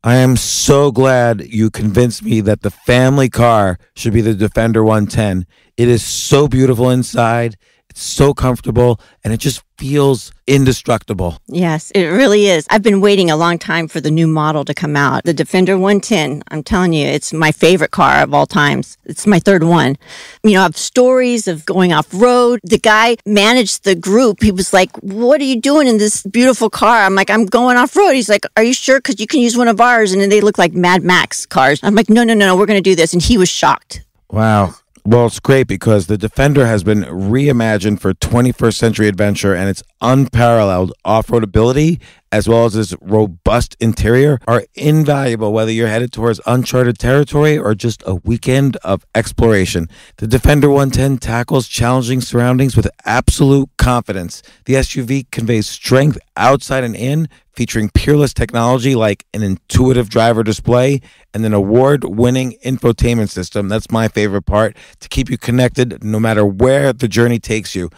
I am so glad you convinced me that the family car should be the Defender 110. It is so beautiful inside. It's so comfortable, and it just feels indestructible. Yes, it really is. I've been waiting a long time for the new model to come out. The Defender 110, I'm telling you, it's my favorite car of all times. It's my third one. You know, I have stories of going off-road. The guy managed the group. He was like, what are you doing in this beautiful car? I'm like, I'm going off-road. He's like, are you sure? Because you can use one of ours. And then they look like Mad Max cars. I'm like, no, we're going to do this. And he was shocked. Wow. Well, it's great because the Defender has been reimagined for 21st century adventure, and its unparalleled off-road ability, as well as its robust interior, are invaluable whether you're headed towards uncharted territory or just a weekend of exploration. The Defender 110 tackles challenging surroundings with absolute confidence. The SUV conveys strength outside and in, featuring peerless technology like an intuitive driver display and an award-winning infotainment system. That's my favorite part, to keep you connected no matter where the journey takes you.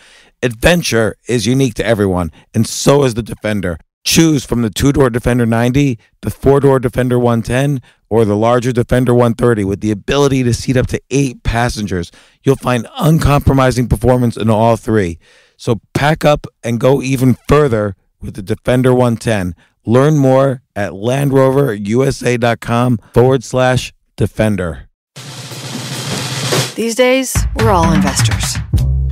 Adventure is unique to everyone, and so is the Defender. Choose from the two-door Defender 90, the four-door Defender 110, or the larger Defender 130 with the ability to seat up to 8 passengers. You'll find uncompromising performance in all three. So pack up and go even further with the Defender 110. Learn more at LandRoverUSA.com/Defender. These days, we're all investors,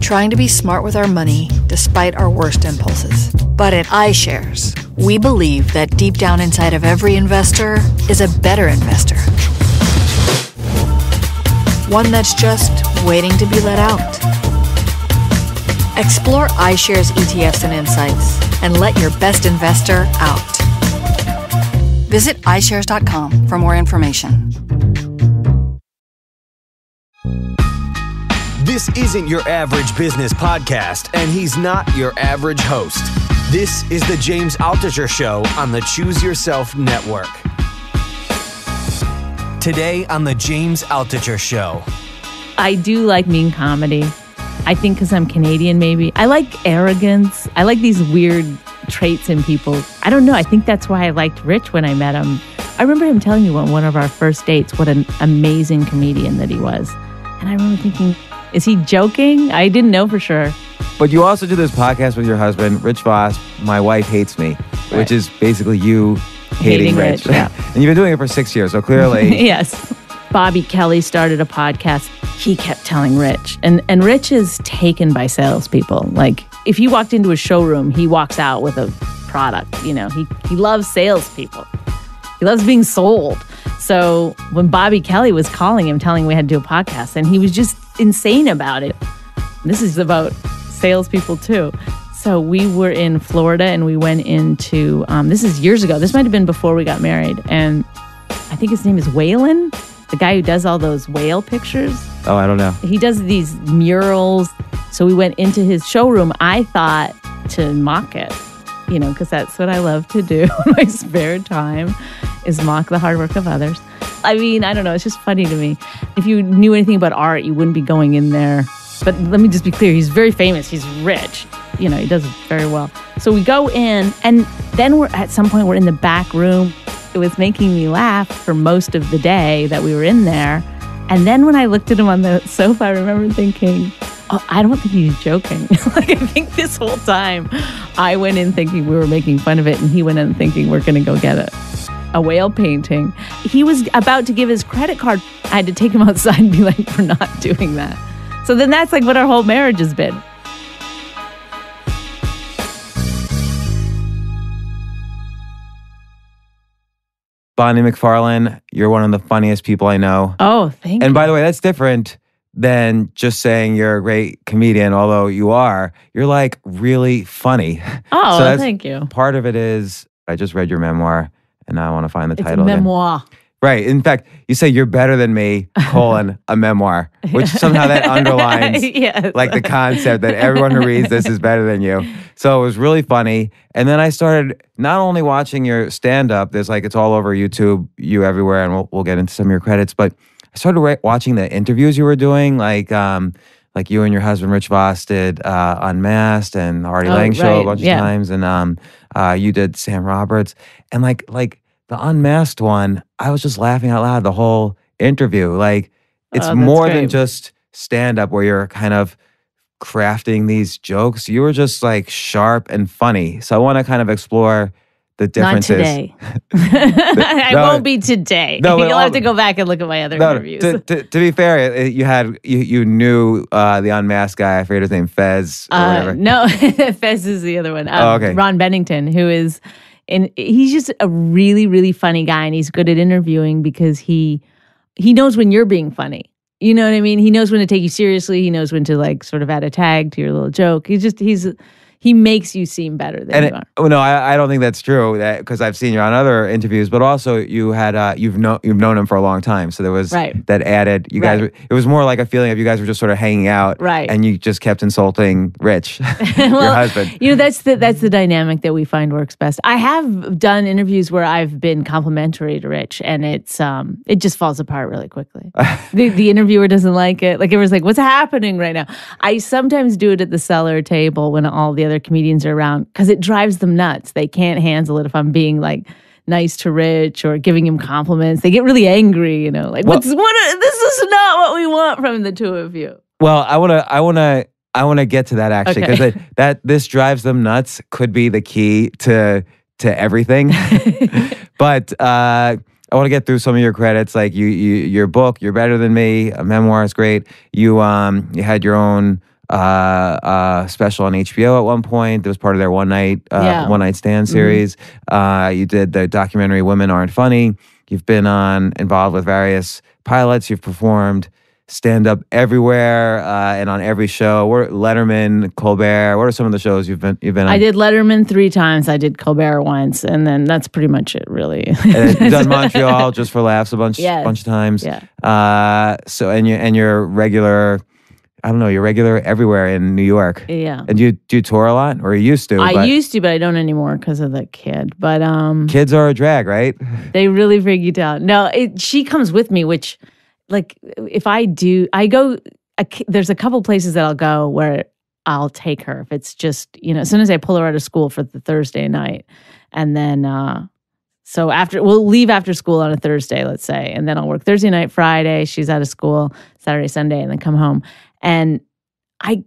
trying to be smart with our money despite our worst impulses. But at iShares, we believe that deep down inside of every investor is a better investor. One that's just waiting to be let out. Explore iShares ETFs and insights and let your best investor out. Visit iShares.com for more information. This isn't your average business podcast, and he's not your average host. This is the James Altucher Show on the Choose Yourself Network. Today on the James Altucher Show. I do like mean comedy. I think because I'm Canadian, maybe. I like arrogance. I like these weird traits in people. I don't know. I think that's why I liked Rich when I met him. I remember him telling me on one of our first dates what an amazing comedian that he was. And I remember thinking, is he joking? I didn't know for sure. But you also do this podcast with your husband, Rich Voss, My Wife Hates Me, right, which is basically you hating Rich. Yeah. And you've been doing it for 6 years, so clearly... Yes. Bobby Kelly started a podcast. He kept telling Rich. And Rich is taken by salespeople. Like, if you walked into a showroom, he walks out with a product. You know, he loves salespeople. He loves being sold. So when Bobby Kelly was calling him, telling him we had to do a podcast, and he was just insane about it. This is about salespeople too. So we were in Florida and we went into, this is years ago. This might have been before we got married. And I think his name is Waylon, the guy who does all those whale pictures. Oh, I don't know. He does these murals. So we went into his showroom, I thought, to mock it, you know, because that's what I love to do in my spare time, is mock the hard work of others. I mean, I don't know. It's just funny to me. If you knew anything about art, you wouldn't be going in there. But let me just be clear. He's very famous. He's rich. You know, he does it very well. So we go in, and then at some point, we're in the back room. It was making me laugh for most of the day that we were in there. And then when I looked at him on the sofa, I remember thinking, oh, I don't think he's joking. Like, I think this whole time I went in thinking we were making fun of it, and he went in thinking we're going to go get a whale painting. He was about to give his credit card. I had to take him outside and be like, we're not doing that. So then that's like what our whole marriage has been. Bonnie McFarlane, you're one of the funniest people I know. Oh, thank you. And by the way, that's different than just saying you're a great comedian, although you are. You're like really funny. Oh, so thank you. Part of it is, I just read your memoir and now I want to find the It's title a memoir. Again. Right. In fact, you say you're better than me, a memoir, which somehow that underlines Yes. like the concept that everyone who reads this is better than you. So it was really funny. And then I started not only watching your stand-up, there's like, it's all over YouTube, you everywhere, and we'll get into some of your credits, but I started watching the interviews you were doing, like you and your husband, Rich Voss, did Unmasked and Artie Lang show a bunch of times, and you did Sam Roberts. And like the unmasked one, I was just laughing out loud the whole interview. Like, it's Oh, that's more than great. just stand-up where you're kind of crafting these jokes. You were just like sharp and funny. So I want to kind of explore the Not differences. today. I won't be today. No, but You'll have to go back and look at my other interviews. To be fair, you knew the unmasked guy. I forget his name, Fez or whatever. No, Fez is the other one. Okay. Ron Bennington, who is, and he's just a really, really funny guy, and he's good at interviewing because he knows when you're being funny. You know what I mean? He knows when to take you seriously. He knows when to like sort of add a tag to your little joke. He makes you seem better than you are. Oh no, I don't think that's true. That because I've seen you on other interviews, but also you had you've known him for a long time, so there was that added. You guys, it was more like a feeling of you guys were just sort of hanging out, right? And you just kept insulting Rich, your husband. You know, that's the dynamic that we find works best. I have done interviews where I've been complimentary to Rich, and it just falls apart really quickly. the interviewer doesn't like it. Like everyone's like, "What's happening right now?" I sometimes do it at the cellar table when all the other comedians are around because it drives them nuts. They can't handle it if I'm being like nice to Rich or giving him compliments. They get really angry, you know, like this is not what we want from the two of you. Well, I want to get to that actually because that this drives them nuts could be the key to everything. But I want to get through some of your credits, like your book, You're Better Than Me, a memoir is great. You had your own special on HBO at one point. That was part of their one night stand series. You did the documentary Women Aren't Funny. You've been involved with various pilots. You've performed stand-up everywhere and on every show. Letterman, Colbert. What are some of the shows you've been on? I did Letterman 3 times. I did Colbert once, and then that's pretty much it, really. And you've done Montreal just for laughs a bunch of times. Yeah. So you're regular. I don't know. You're regular everywhere in New York. Yeah. And do you tour a lot, or you used to? I used to, but I don't anymore because of the kid. But kids are a drag, right? They really freak you out. No, she comes with me, which, like, if I go. There's a couple places that I'll go where I'll take her if it's just, you know, as soon as I pull her out of school for the Thursday night, and then so we'll leave after school on a Thursday, let's say, and then I'll work Thursday night, Friday. She's out of school, Saturday, Sunday, and then come home. And I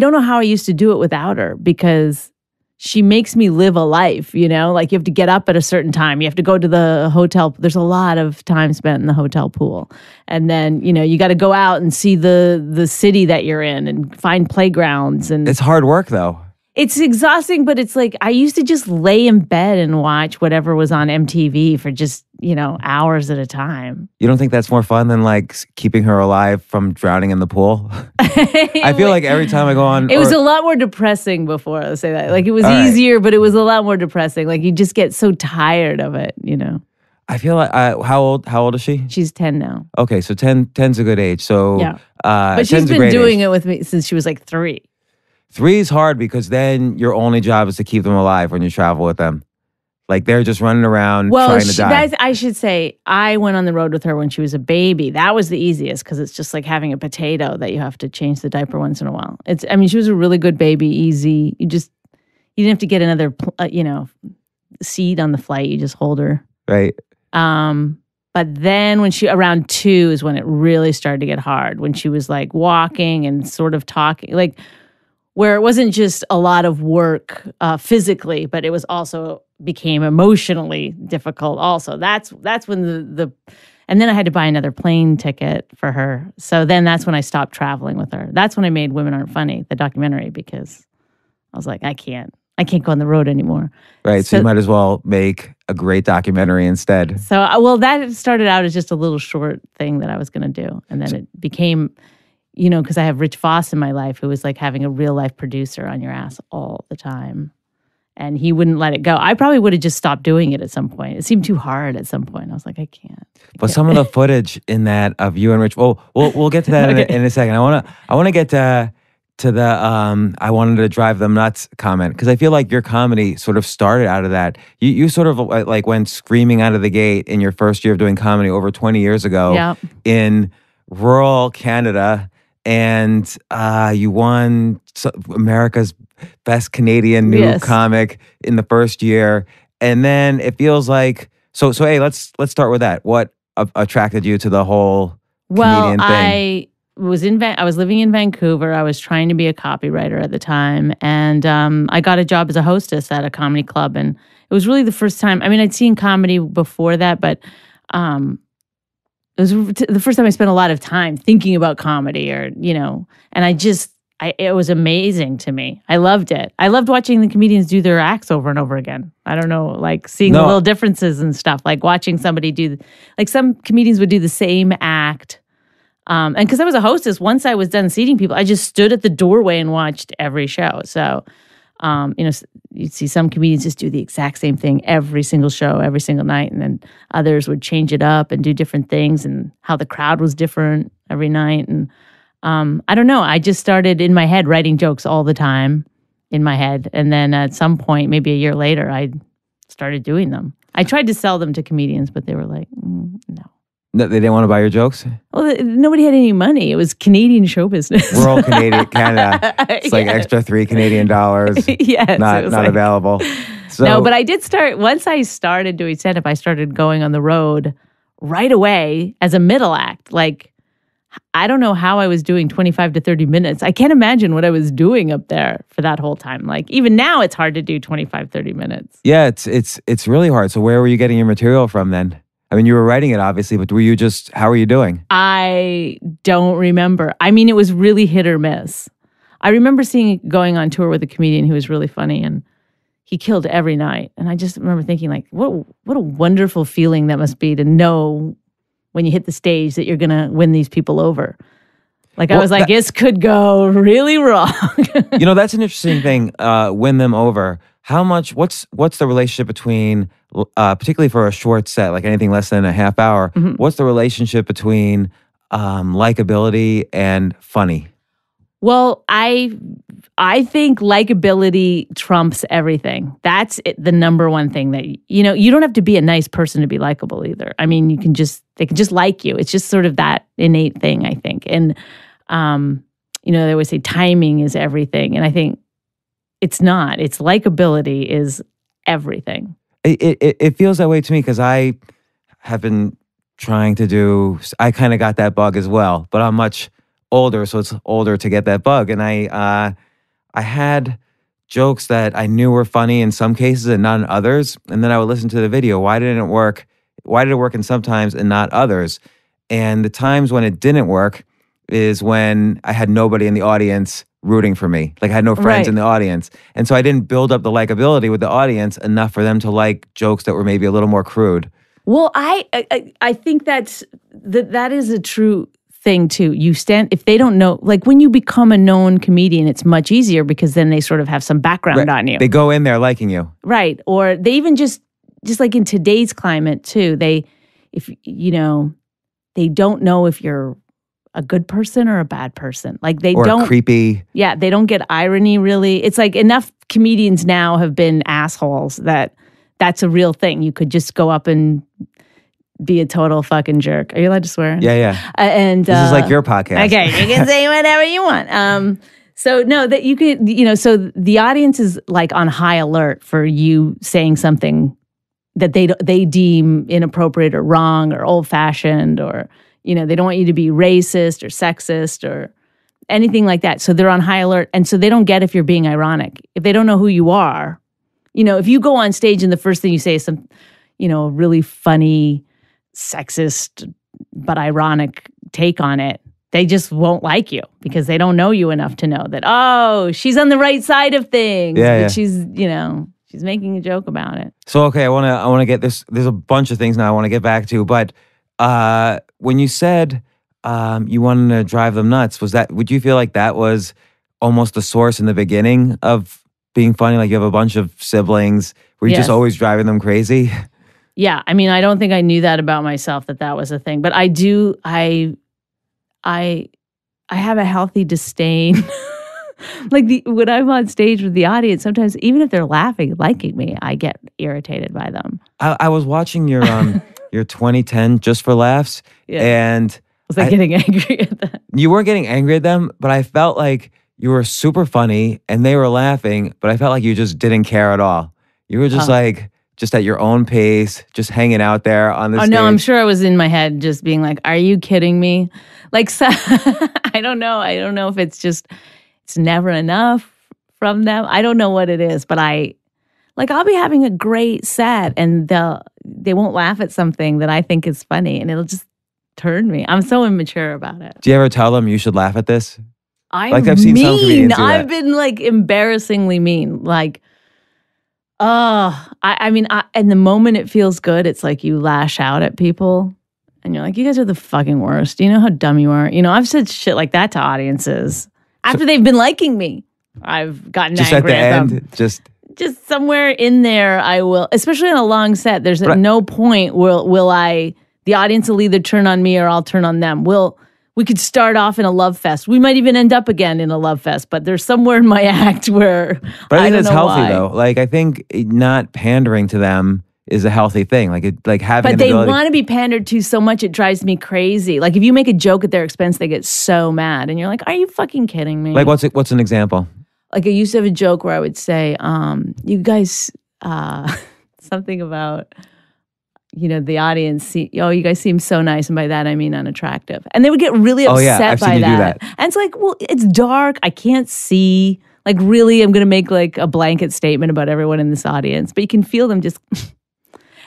don't know how I used to do it without her because she makes me live a life, you know? Like you have to get up at a certain time. You have to go to the hotel. There's a lot of time spent in the hotel pool. And then, you know, you got to go out and see the city that you're in and find playgrounds. And it's hard work though. It's exhausting, but it's like I used to just lay in bed and watch whatever was on MTV for just, you know, hours at a time. You don't think that's more fun than like keeping her alive from drowning in the pool? I feel like every time I go on... It was a lot more depressing before, let's say that. Like it was easier, but it was a lot more depressing. Like you just get so tired of it, you know? I feel like, how old is she? She's 10 now. Okay, so 10's a good age. So, yeah. But she's been doing it with me since she was like 3. 3 is hard because then your only job is to keep them alive when you travel with them. Like they're just running around trying to die. I should say, I went on the road with her when she was a baby. That was the easiest because it's just like having a potato that you have to change the diaper once in a while. She was a really good baby, easy. You didn't have to get another, seat on the flight. You just hold her. Right. But then when around 2 is when it really started to get hard. When she was like walking and sort of talking, like, where it wasn't just a lot of work physically, but it was also became emotionally difficult also. That's when and then I had to buy another plane ticket for her. So then that's when I stopped traveling with her. That's when I made Women Aren't Funny, the documentary, because I was like, I can't go on the road anymore. Right, so you might as well make a great documentary instead. So, that started out as just a little short thing that I was going to do. And then it became... You know, because I have Rich Voss in my life, who was like having a real life producer on your ass all the time. And he wouldn't let it go. I probably would have just stopped doing it at some point. It seemed too hard at some point. I was like, I can't. But some of the footage in that of you and Rich, we'll get to that in a second. I want to get to the I wanted to drive them nuts comment, because I feel like your comedy sort of started out of that. You sort of like went screaming out of the gate in your first year of doing comedy over 20 years ago in rural Canada. And you won America's Best Canadian New Comic in the first year. And then it feels like So hey, let's start with that. What attracted you to the whole comedian thing? I was living in Vancouver. I was trying to be a copywriter at the time, and I got a job as a hostess at a comedy club, and it was really the first time. I mean, I'd seen comedy before that, but it was the first time I spent a lot of time thinking about comedy, and it was amazing to me. I loved it. I loved watching the comedians do their acts over and over again. I don't know, like seeing the little differences and stuff, like watching somebody like some comedians would do the same act. And because I was a hostess, once I was done seating people, I just stood at the doorway and watched every show. So, you'd see some comedians just do the exact same thing every single show, every single night. And then others would change it up and do different things and how the crowd was different every night. And I don't know. I just started in my head writing jokes all the time in my head. And then at some point, maybe a year later, I started doing them. I tried to sell them to comedians, but they were like, no. They didn't want to buy your jokes? Well, nobody had any money. It was Canadian show business. We're all Canadian, Canada. It's like extra $3 Canadian. Yes, not available. So, no, but I did start, once I started doing stand-up, I started going on the road right away as a middle act. Like, I don't know how I was doing 25 to 30 minutes. I can't imagine what I was doing up there for that whole time. Like, even now it's hard to do 25, 30 minutes. Yeah, it's really hard. So where were you getting your material from then? I mean, you were writing it, obviously, but how were you doing? I don't remember. I mean, it was really hit or miss. I remember going on tour with a comedian who was really funny, and he killed every night. And I just remember thinking, like, what a wonderful feeling that must be to know when you hit the stage that you're going to win these people over. Like, I was like, this could go really wrong. That's an interesting thing, win them over. How much, what's the relationship between, particularly for a short set, like anything less than a half hour, what's the relationship between likability and funny? Well, I think likability trumps everything. That's the number one thing that, you don't have to be a nice person to be likable either. I mean, they can just like you. It's just sort of that innate thing, I think. And, they always say timing is everything. And I think it's not. It's likability is everything. It feels that way to me because I have been trying to I kind of got that bug as well, but I'm much older, so it's older to get that bug. And I had jokes that I knew were funny in some cases and not in others. And then I would listen to the video. Why didn't it work? Why did it work in some times and not others? And the times when it didn't work is when I had nobody in the audience rooting for me. Like I had no friends in the audience. And so I didn't build up the likability with the audience enough for them to like jokes that were maybe a little more crude. Well, I think that is a true thing too. If they don't know, like when you become a known comedian, it's much easier because then they sort of have some background on you. They go in there liking you. Right. Or they even just like in today's climate too, they don't know if you're a good person or a bad person. Like they don't creepy. Yeah, they don't get irony really. It's like enough comedians now have been assholes that's a real thing. You could just go up and be a total fucking jerk. Are you allowed to swear? Yeah. And this is like your podcast. Okay, you can say whatever you want. So no, that you could, so the audience is like on high alert for you saying something that they deem inappropriate or wrong or old fashioned or they don't want you to be racist or sexist or anything like that. So they're on high alert. And so they don't get if you're being ironic. If they don't know who you are, if you go on stage and the first thing you say is some, really funny, sexist, but ironic take on it, they just won't like you because they don't know you enough to know that, oh, she's on the right side of things. But she's, she's making a joke about it. So, okay, I want to get this. There's a bunch of things now I want to get back to, but when you said you wanted to drive them nuts, would you feel like that was almost the source in the beginning of being funny? Like you have a bunch of siblings, were you just always driving them crazy? Yeah, I mean, I don't think I knew that about myself that was a thing, but I do. I have a healthy disdain. Like when I'm on stage with the audience, sometimes even if they're laughing, liking me, I get irritated by them. I was watching your 2010 Just for Laughs, and was I getting angry at that? You weren't getting angry at them, but I felt like you were super funny and they were laughing, but I felt like you just didn't care at all. You were just like just at your own pace, just hanging out there on the stage? No, I'm sure I was in my head just being like, are you kidding me? Like, so, I don't know. I don't know if it's just, it's never enough from them. I don't know what it is, but I'll be having a great set and they won't laugh at something that I think is funny and it'll just turn me. I'm so immature about it. Do you ever tell them you should laugh at this? I've seen some comedians do that. I've been like embarrassingly mean. Like, and the moment it feels good, it's like you lash out at people and you're like, you guys are the fucking worst. Do you know how dumb you are? You know, I've said shit like that to audiences after they've been liking me. I've gotten just angry at the them. end, just somewhere in there, I will, especially on a long set, there's at no point the audience will either turn on me or I'll turn on them. We could start off in a love fest. We might even end up again in a love fest, but there's somewhere in my act where But I think that's healthy why. though. Like I think not pandering to them is a healthy thing. Like having But they want to be pandered to so much it drives me crazy. Like if you make a joke at their expense, they get so mad. And you're like, are you fucking kidding me? Like what's an example? Like I used to have a joke where I would say, you guys, something about, you know, the audience, you guys seem so nice. And by that, I mean unattractive. And they would get really upset I've by seen you do that. And it's like, well, it's dark. I can't see. Like really, I'm going to make like a blanket statement about everyone in this audience. But you can feel them just...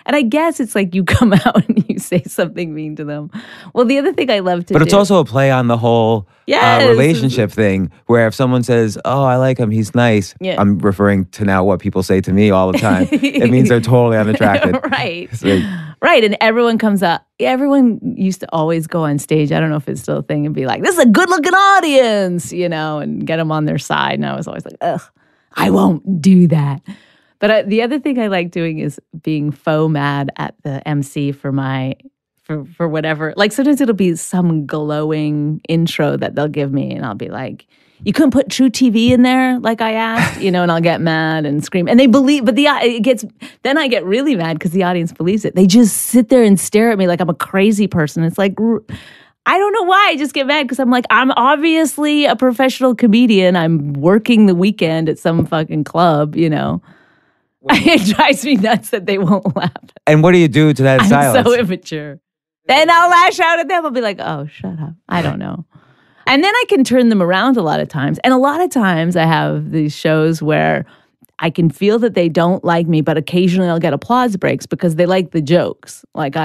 And I guess it's like you come out and you say something mean to them. Well, the other thing I love to do... But it's also a play on the whole relationship thing, where if someone says, oh, I like him, he's nice. Yeah. I'm referring to now what people say to me all the time. It means they're totally unattractive. Right. Right. And everyone comes up. Everyone used to always go on stage. I don't know if it's still a thing and be like, this is a good looking audience, you know, and get them on their side. And I was always like, ugh, I won't do that. But the other thing I like doing is being faux mad at the MC for whatever. Like sometimes it'll be some glowing intro that they'll give me, and I'll be like, "You couldn't put True TV in there, like I asked," you know, and I'll get mad and scream. And they believe, but then I get really mad because the audience believes it. They just sit there and stare at me like I'm a crazy person. It's like, I don't know why I just get mad because I'm like, I'm obviously a professional comedian. I'm working the weekend at some fucking club, you know. It drives me nuts that they won't laugh. And what do you do to that silence? I'm so immature. Then I'll lash out at them. I'll be like, oh, shut up. I don't know. And then I can turn them around a lot of times. And a lot of times I have these shows where I can feel that they don't like me, but occasionally I'll get applause breaks because they like the jokes. Like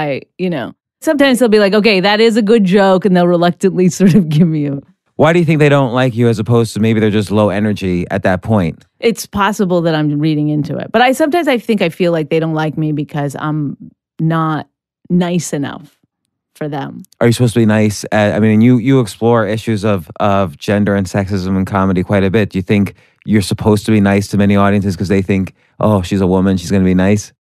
sometimes they'll be like, okay, that is a good joke. And they'll reluctantly sort of give me a... Why do you think they don't like you as opposed to maybe they're just low energy at that point? It's possible that I'm reading into it. But I feel like they don't like me because I'm not nice enough for them. Are you supposed to be nice? You explore issues of gender and sexism in comedy quite a bit. Do you think you're supposed to be nice to many audiences because they think, oh, she's a woman, she's going to be nice?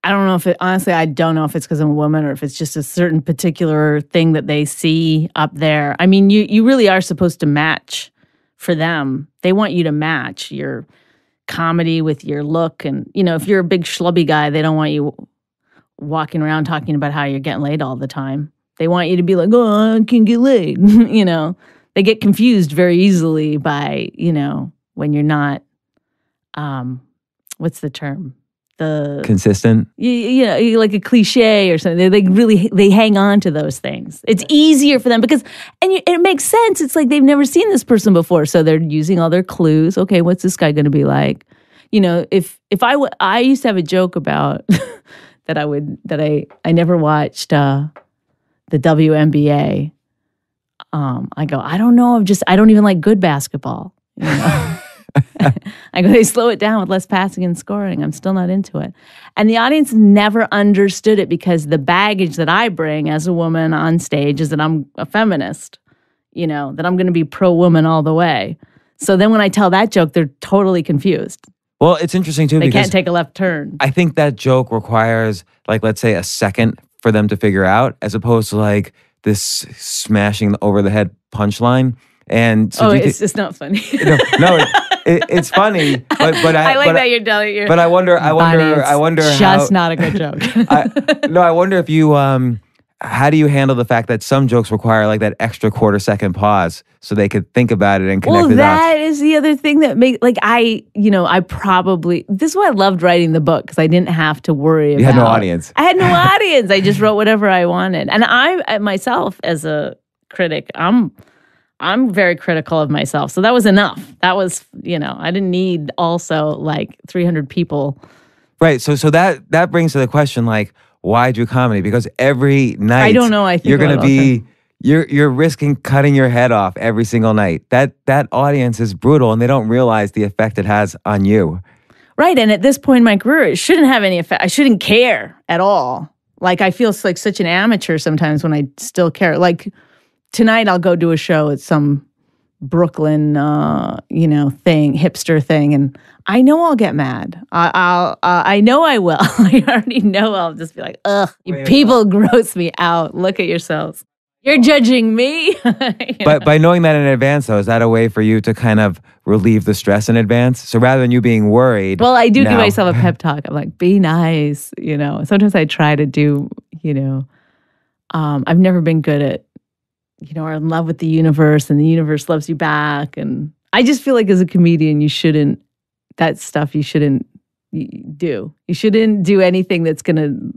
I don't know I don't know if it's because I'm a woman or if it's just a certain particular thing that they see up there. I mean, you really are supposed to match for them. They want you to match your comedy with your look. And, you know, if you're a big schlubby guy, they don't want you walking around talking about how you're getting laid all the time. They want you to be like, oh, I can get laid. You know, they get confused very easily by, you know, when you're not, what's the term? Consistent, like a cliche or something. They hang on to those things. It's easier for them because, and it makes sense. It's like they've never seen this person before, so they're using all their clues. Okay, what's this guy going to be like? You know, if I used to have a joke about that I never watched the WNBA. I go, I don't know. I don't even like good basketball. You know? I go, they slow it down with less passing and scoring. I'm still not into it. And the audience never understood it because the baggage that I bring as a woman on stage is that I'm a feminist, you know, that I'm going to be pro-woman all the way. So then when I tell that joke, they're totally confused. Well, it's interesting too because they because can't take a left turn. I think that joke requires, like, let's say a second for them to figure out as opposed to like this smashing over the head punchline. And so it's not funny. It's funny, but I like that you're telling your. But I wonder just how, not a good joke. I wonder if you how do you handle the fact that some jokes require like that extra quarter-second pause so they could think about it and connect the dots? Well, that is the other thing that makes, like, I probably, this is why I loved writing the book, because I didn't have to worry about. You had no audience. I had no audience. I just wrote whatever I wanted. And I myself, as a critic, I'm very critical of myself. So that was enough. That was, I didn't need also like 300 people. Right. So that brings to the question, like, why do comedy? Because every night I don't know. I think you're going to be you're risking cutting your head off every single night. That audience is brutal, and they don't realize the effect it has on you. Right. And at this point in my career, it shouldn't have any effect. I shouldn't care at all. Like, I feel like such an amateur sometimes when I still care. Like, tonight I'll go do a show at some Brooklyn, thing, hipster thing, and I know I'll get mad. I know I will. I already know I'll just be like, ugh, you people gross me out. Look at yourselves. You're judging me. But by knowing that in advance, though, is that a way for you to kind of relieve the stress in advance? So rather than you being worried. Well, I do give myself a pep talk. I'm like, be nice. Sometimes I try to do, I've never been good at, are in love with the universe and the universe loves you back. And I just feel like as a comedian, you shouldn't do. You shouldn't do anything that's going to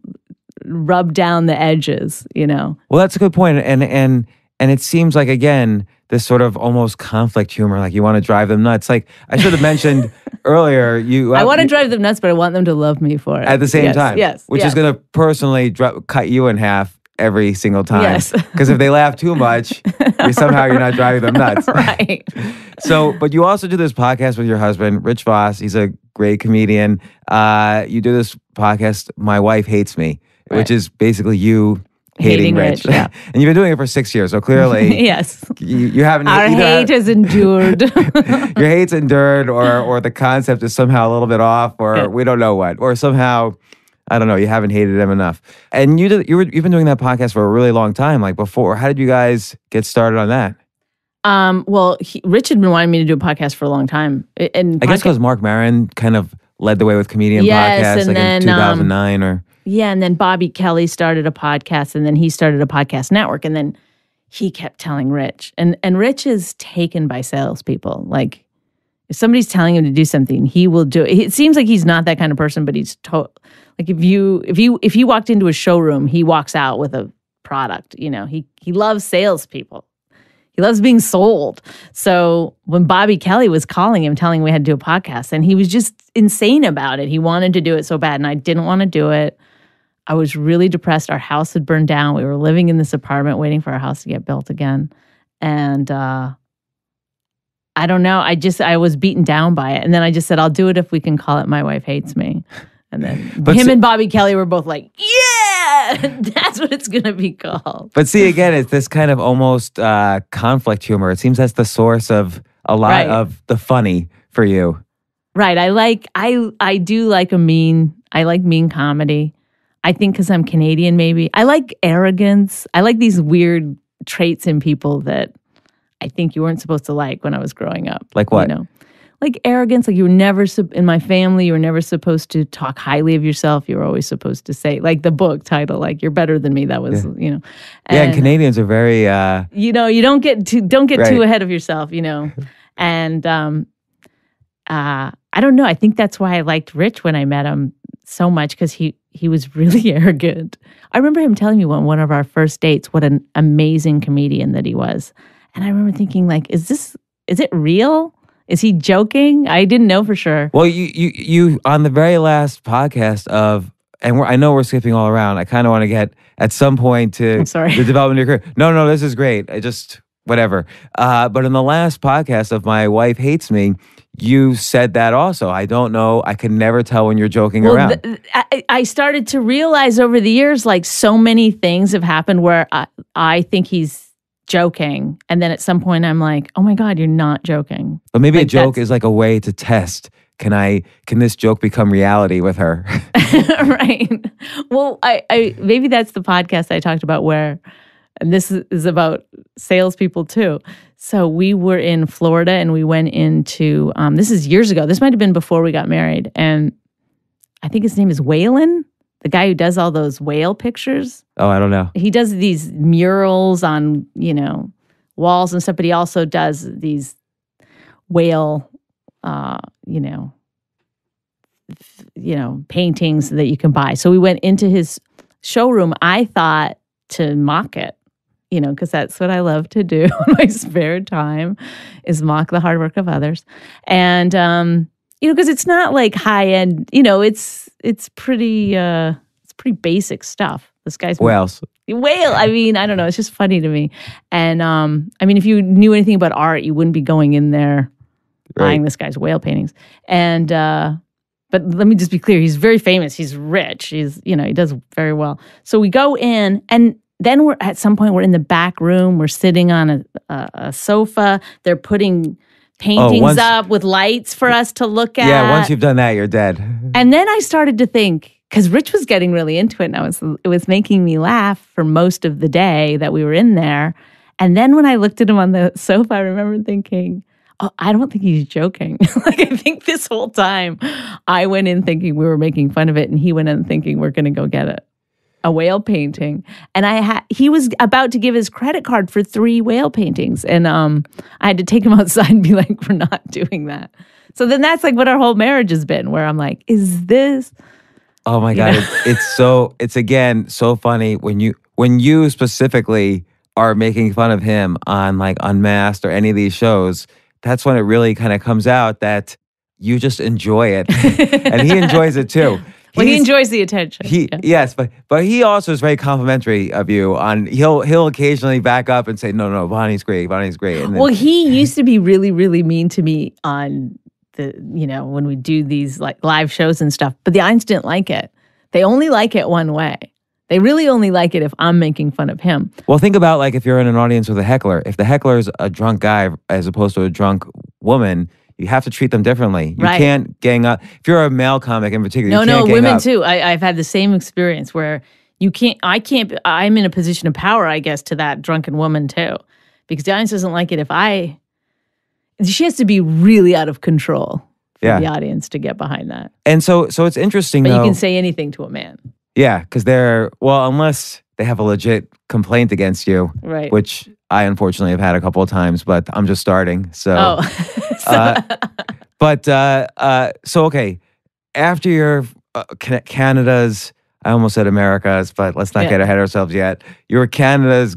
rub down the edges, Well, that's a good point. And it seems like, again, this sort of almost conflict humor, like you want to drive them nuts. Like I should have mentioned earlier, I want to drive them nuts, but I want them to love me for it. At the same time. Yes. Which is going to personally cut you in half every single time. Yes. Because if they laugh too much, you're not driving them nuts. Right. But you also do this podcast with your husband, Rich Voss. He's a great comedian. You do this podcast, My Wife Hates Me, which is basically you hating Rich. Yeah. And you've been doing it for 6 years. So clearly, yes, you haven't. Our hate has endured. Your hate's endured, or the concept is somehow a little bit off, or we don't know what, or somehow, I don't know, you haven't hated him enough. And you've been doing that podcast for a really long time. Like before, how did you guys get started on that? Well, Rich had been wanting me to do a podcast for a long time. And I guess because Mark Maron kind of led the way with comedian podcasts, like in 2009 or... Yeah, and then Bobby Kelly started a podcast, and then he started a podcast network, and then he kept telling Rich. And Rich is taken by salespeople. Like, if somebody's telling him to do something, he will do it. It seems like he's not that kind of person, but he's like if he walked into a showroom, he walks out with a product. He loves salespeople. He loves being sold. So when Bobby Kelly was calling him, telling him we had to do a podcast, and he was just insane about it. He wanted to do it so bad, and I didn't want to do it. I was really depressed. Our house had burned down. We were living in this apartment waiting for our house to get built again. And I don't know. I was beaten down by it. And then I just said, I'll do it if we can call it My Wife Hates Me. And then him and Bobby Kelly were both like, yeah, that's what it's going to be called. But see, again, it's this kind of almost conflict humor. It seems that's the source of a lot of the funny for you. Right. I like mean comedy. I think because I'm Canadian, maybe. I like arrogance. I like these weird traits in people that I think you weren't supposed to like when I was growing up. Like what? Like arrogance. Like you were never, in my family, you were never supposed to talk highly of yourself. You were always supposed to say, like the book title, like you're better than me. That was, And Canadians are very... you don't get too ahead of yourself, And I don't know. I think that's why I liked Rich when I met him so much, because he was really arrogant. I remember him telling me on one of our first dates what an amazing comedian that he was. And I remember thinking, like, is it real? Is he joking? I didn't know for sure. Well, you on the very last podcast I know we're skipping all around. I kind of want to get at some point to the development of your career. No, this is great. I just, whatever. But in the last podcast of My Wife Hates Me, you said that also. I don't know. I can never tell when you're joking around. I started to realize over the years, like so many things have happened where I think he's joking. And then at some point I'm like, oh my God, you're not joking. But maybe a joke is like a way to test. Can this joke become reality with her? Right. Well, I maybe that's the podcast I talked about where, and this is about salespeople too. So we were in Florida and we went into, this is years ago. This might have been before we got married. And I think his name is Waylon, the guy who does all those whale pictures. Oh, I don't know. He does these murals on, walls and stuff, but he also does these whale, paintings that you can buy. So we went into his showroom. I thought to mock it, because that's what I love to do in my spare time, is mock the hard work of others. And, because it's not like high end, it's pretty basic stuff. This guy's Whales. Whale. I mean, I don't know. It's just funny to me. And if you knew anything about art, you wouldn't be going in there buying this guy's whale paintings. And but let me just be clear. He's very famous. He's rich. He does very well. So we go in, and then at some point we're in the back room. We're sitting on a sofa. They're putting paintings up with lights for us to look at. Yeah, once you've done that, you're dead. And then I started to think, because Rich was getting really into it, and it was making me laugh for most of the day that we were in there. And then when I looked at him on the sofa, I remember thinking, oh, I don't think he's joking. I think this whole time I went in thinking we were making fun of it, and he went in thinking we're going to go get a whale painting. And he was about to give his credit card for 3 whale paintings. And I had to take him outside and be like, we're not doing that. So then that's like what our whole marriage has been, where I'm like, is this... Oh my God. It's again, so funny when you specifically are making fun of him on like Unmasked or any of these shows. That's when it really kind of comes out that you just enjoy it. And he enjoys it too. Well, he enjoys the attention. Yes, but he also is very complimentary of you. He'll occasionally back up and say, no, Bonnie's great. And then, he used to be really, really mean to me on when we do these like live shows and stuff, but the audience didn't like it. They only like it one way. They really only like it if I'm making fun of him. Well, think about like if you're in an audience with a heckler. If the heckler is a drunk guy as opposed to a drunk woman, you have to treat them differently. You can't gang up. If you're a male comic in particular, you can't gang women up. too. I've had the same experience where I'm in a position of power, I guess, to that drunken woman too, because the audience doesn't like it if she has to be really out of control for the audience to get behind that. And so it's interesting, but though. You can say anything to a man. Yeah, because unless they have a legit complaint against you, right? Which I unfortunately have had a couple of times, but I'm just starting. So, so okay, after your Canada's, I almost said America's, but let's not get ahead of ourselves yet. You're Canada's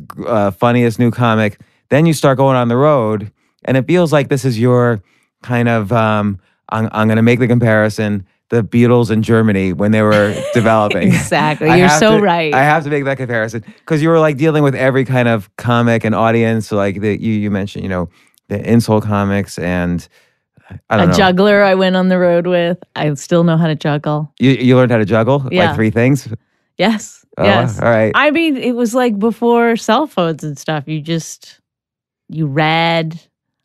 funniest new comic. Then you start going on the road. And it feels like this is your kind of, I'm going to make the comparison, the Beatles in Germany when they were developing. Exactly. You're so right. I have to make that comparison because you were like dealing with every kind of comic and audience. So like you mentioned, the insult comics and I don't know. A juggler I went on the road with. I still know how to juggle. You learned how to juggle? Yeah. Like 3 things? Yes. Oh, yes. All right. I mean, it was like before cell phones and stuff. You read.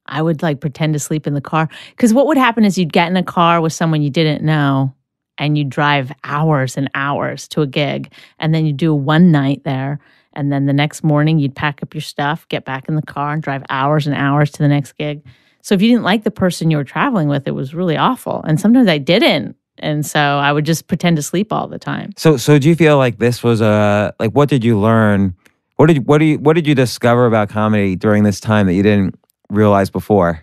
I would like pretend to sleep in the car. Because what would happen is you'd get in a car with someone you didn't know and you'd drive hours and hours to a gig. And then you'd do one night there. And then the next morning you'd pack up your stuff, get back in the car and drive hours and hours to the next gig. So if you didn't like the person you were traveling with, it was really awful. And sometimes I didn't. And so I would just pretend to sleep all the time. So do you feel like this was what did you learn? What did you discover about comedy during this time that you didn't realize before?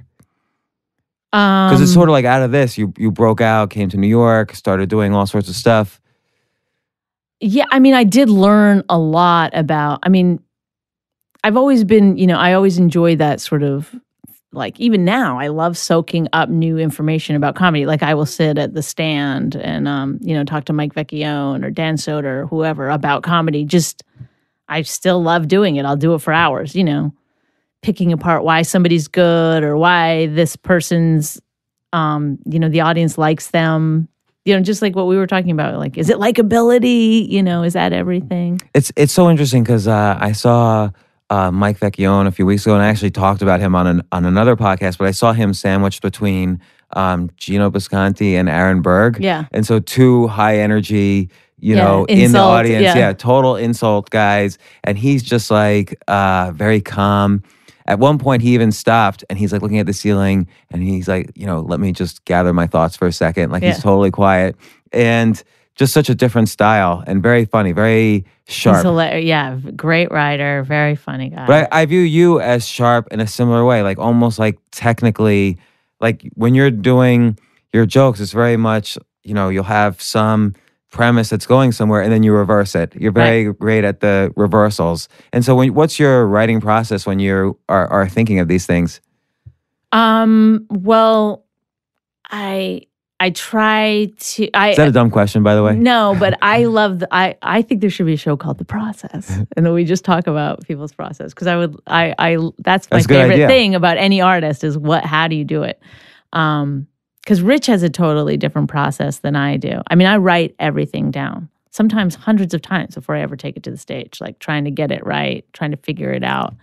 Because it's sort of like out of this, you broke out, came to New York, started doing all sorts of stuff. Yeah, I mean, I did learn a lot about, I've always been, I always enjoy that sort of, like even now, I love soaking up new information about comedy. Like I will sit at the stand and, talk to Mike Vecchione or Dan Soder or whoever about comedy. I still love doing it. I'll do it for hours, picking apart why somebody's good or why this person's, the audience likes them. Just like what we were talking about, like, is it likability? Is that everything? It's so interesting because I saw Mike Vecchione a few weeks ago, and I actually talked about him on another podcast, but I saw him sandwiched between Gino Bisconti and Aaron Berg. Yeah. And so 2 high energy, in the insult, audience. Yeah, total insult guys. And he's just like very calm. At one point, he even stopped and he's like looking at the ceiling and he's like, let me just gather my thoughts for a second. Like he's totally quiet. And just such a different style and very funny, very sharp. Yeah, great writer, very funny guy. But I view you as sharp in a similar way, like almost like technically, like when you're doing your jokes, it's very much, you'll have some premise that's going somewhere and then you reverse it. You're very great at the reversals. And so what's your writing process when you are thinking of these things? Well, I try to. Is that a dumb question, by the way? No, but I love. I think there should be a show called The Process, and then we just talk about people's process because that's my favorite thing about any artist is how do you do it? Because Rich has a totally different process than I do. I mean, I write everything down, sometimes hundreds of times before I ever take it to the stage, like trying to get it right, trying to figure it out.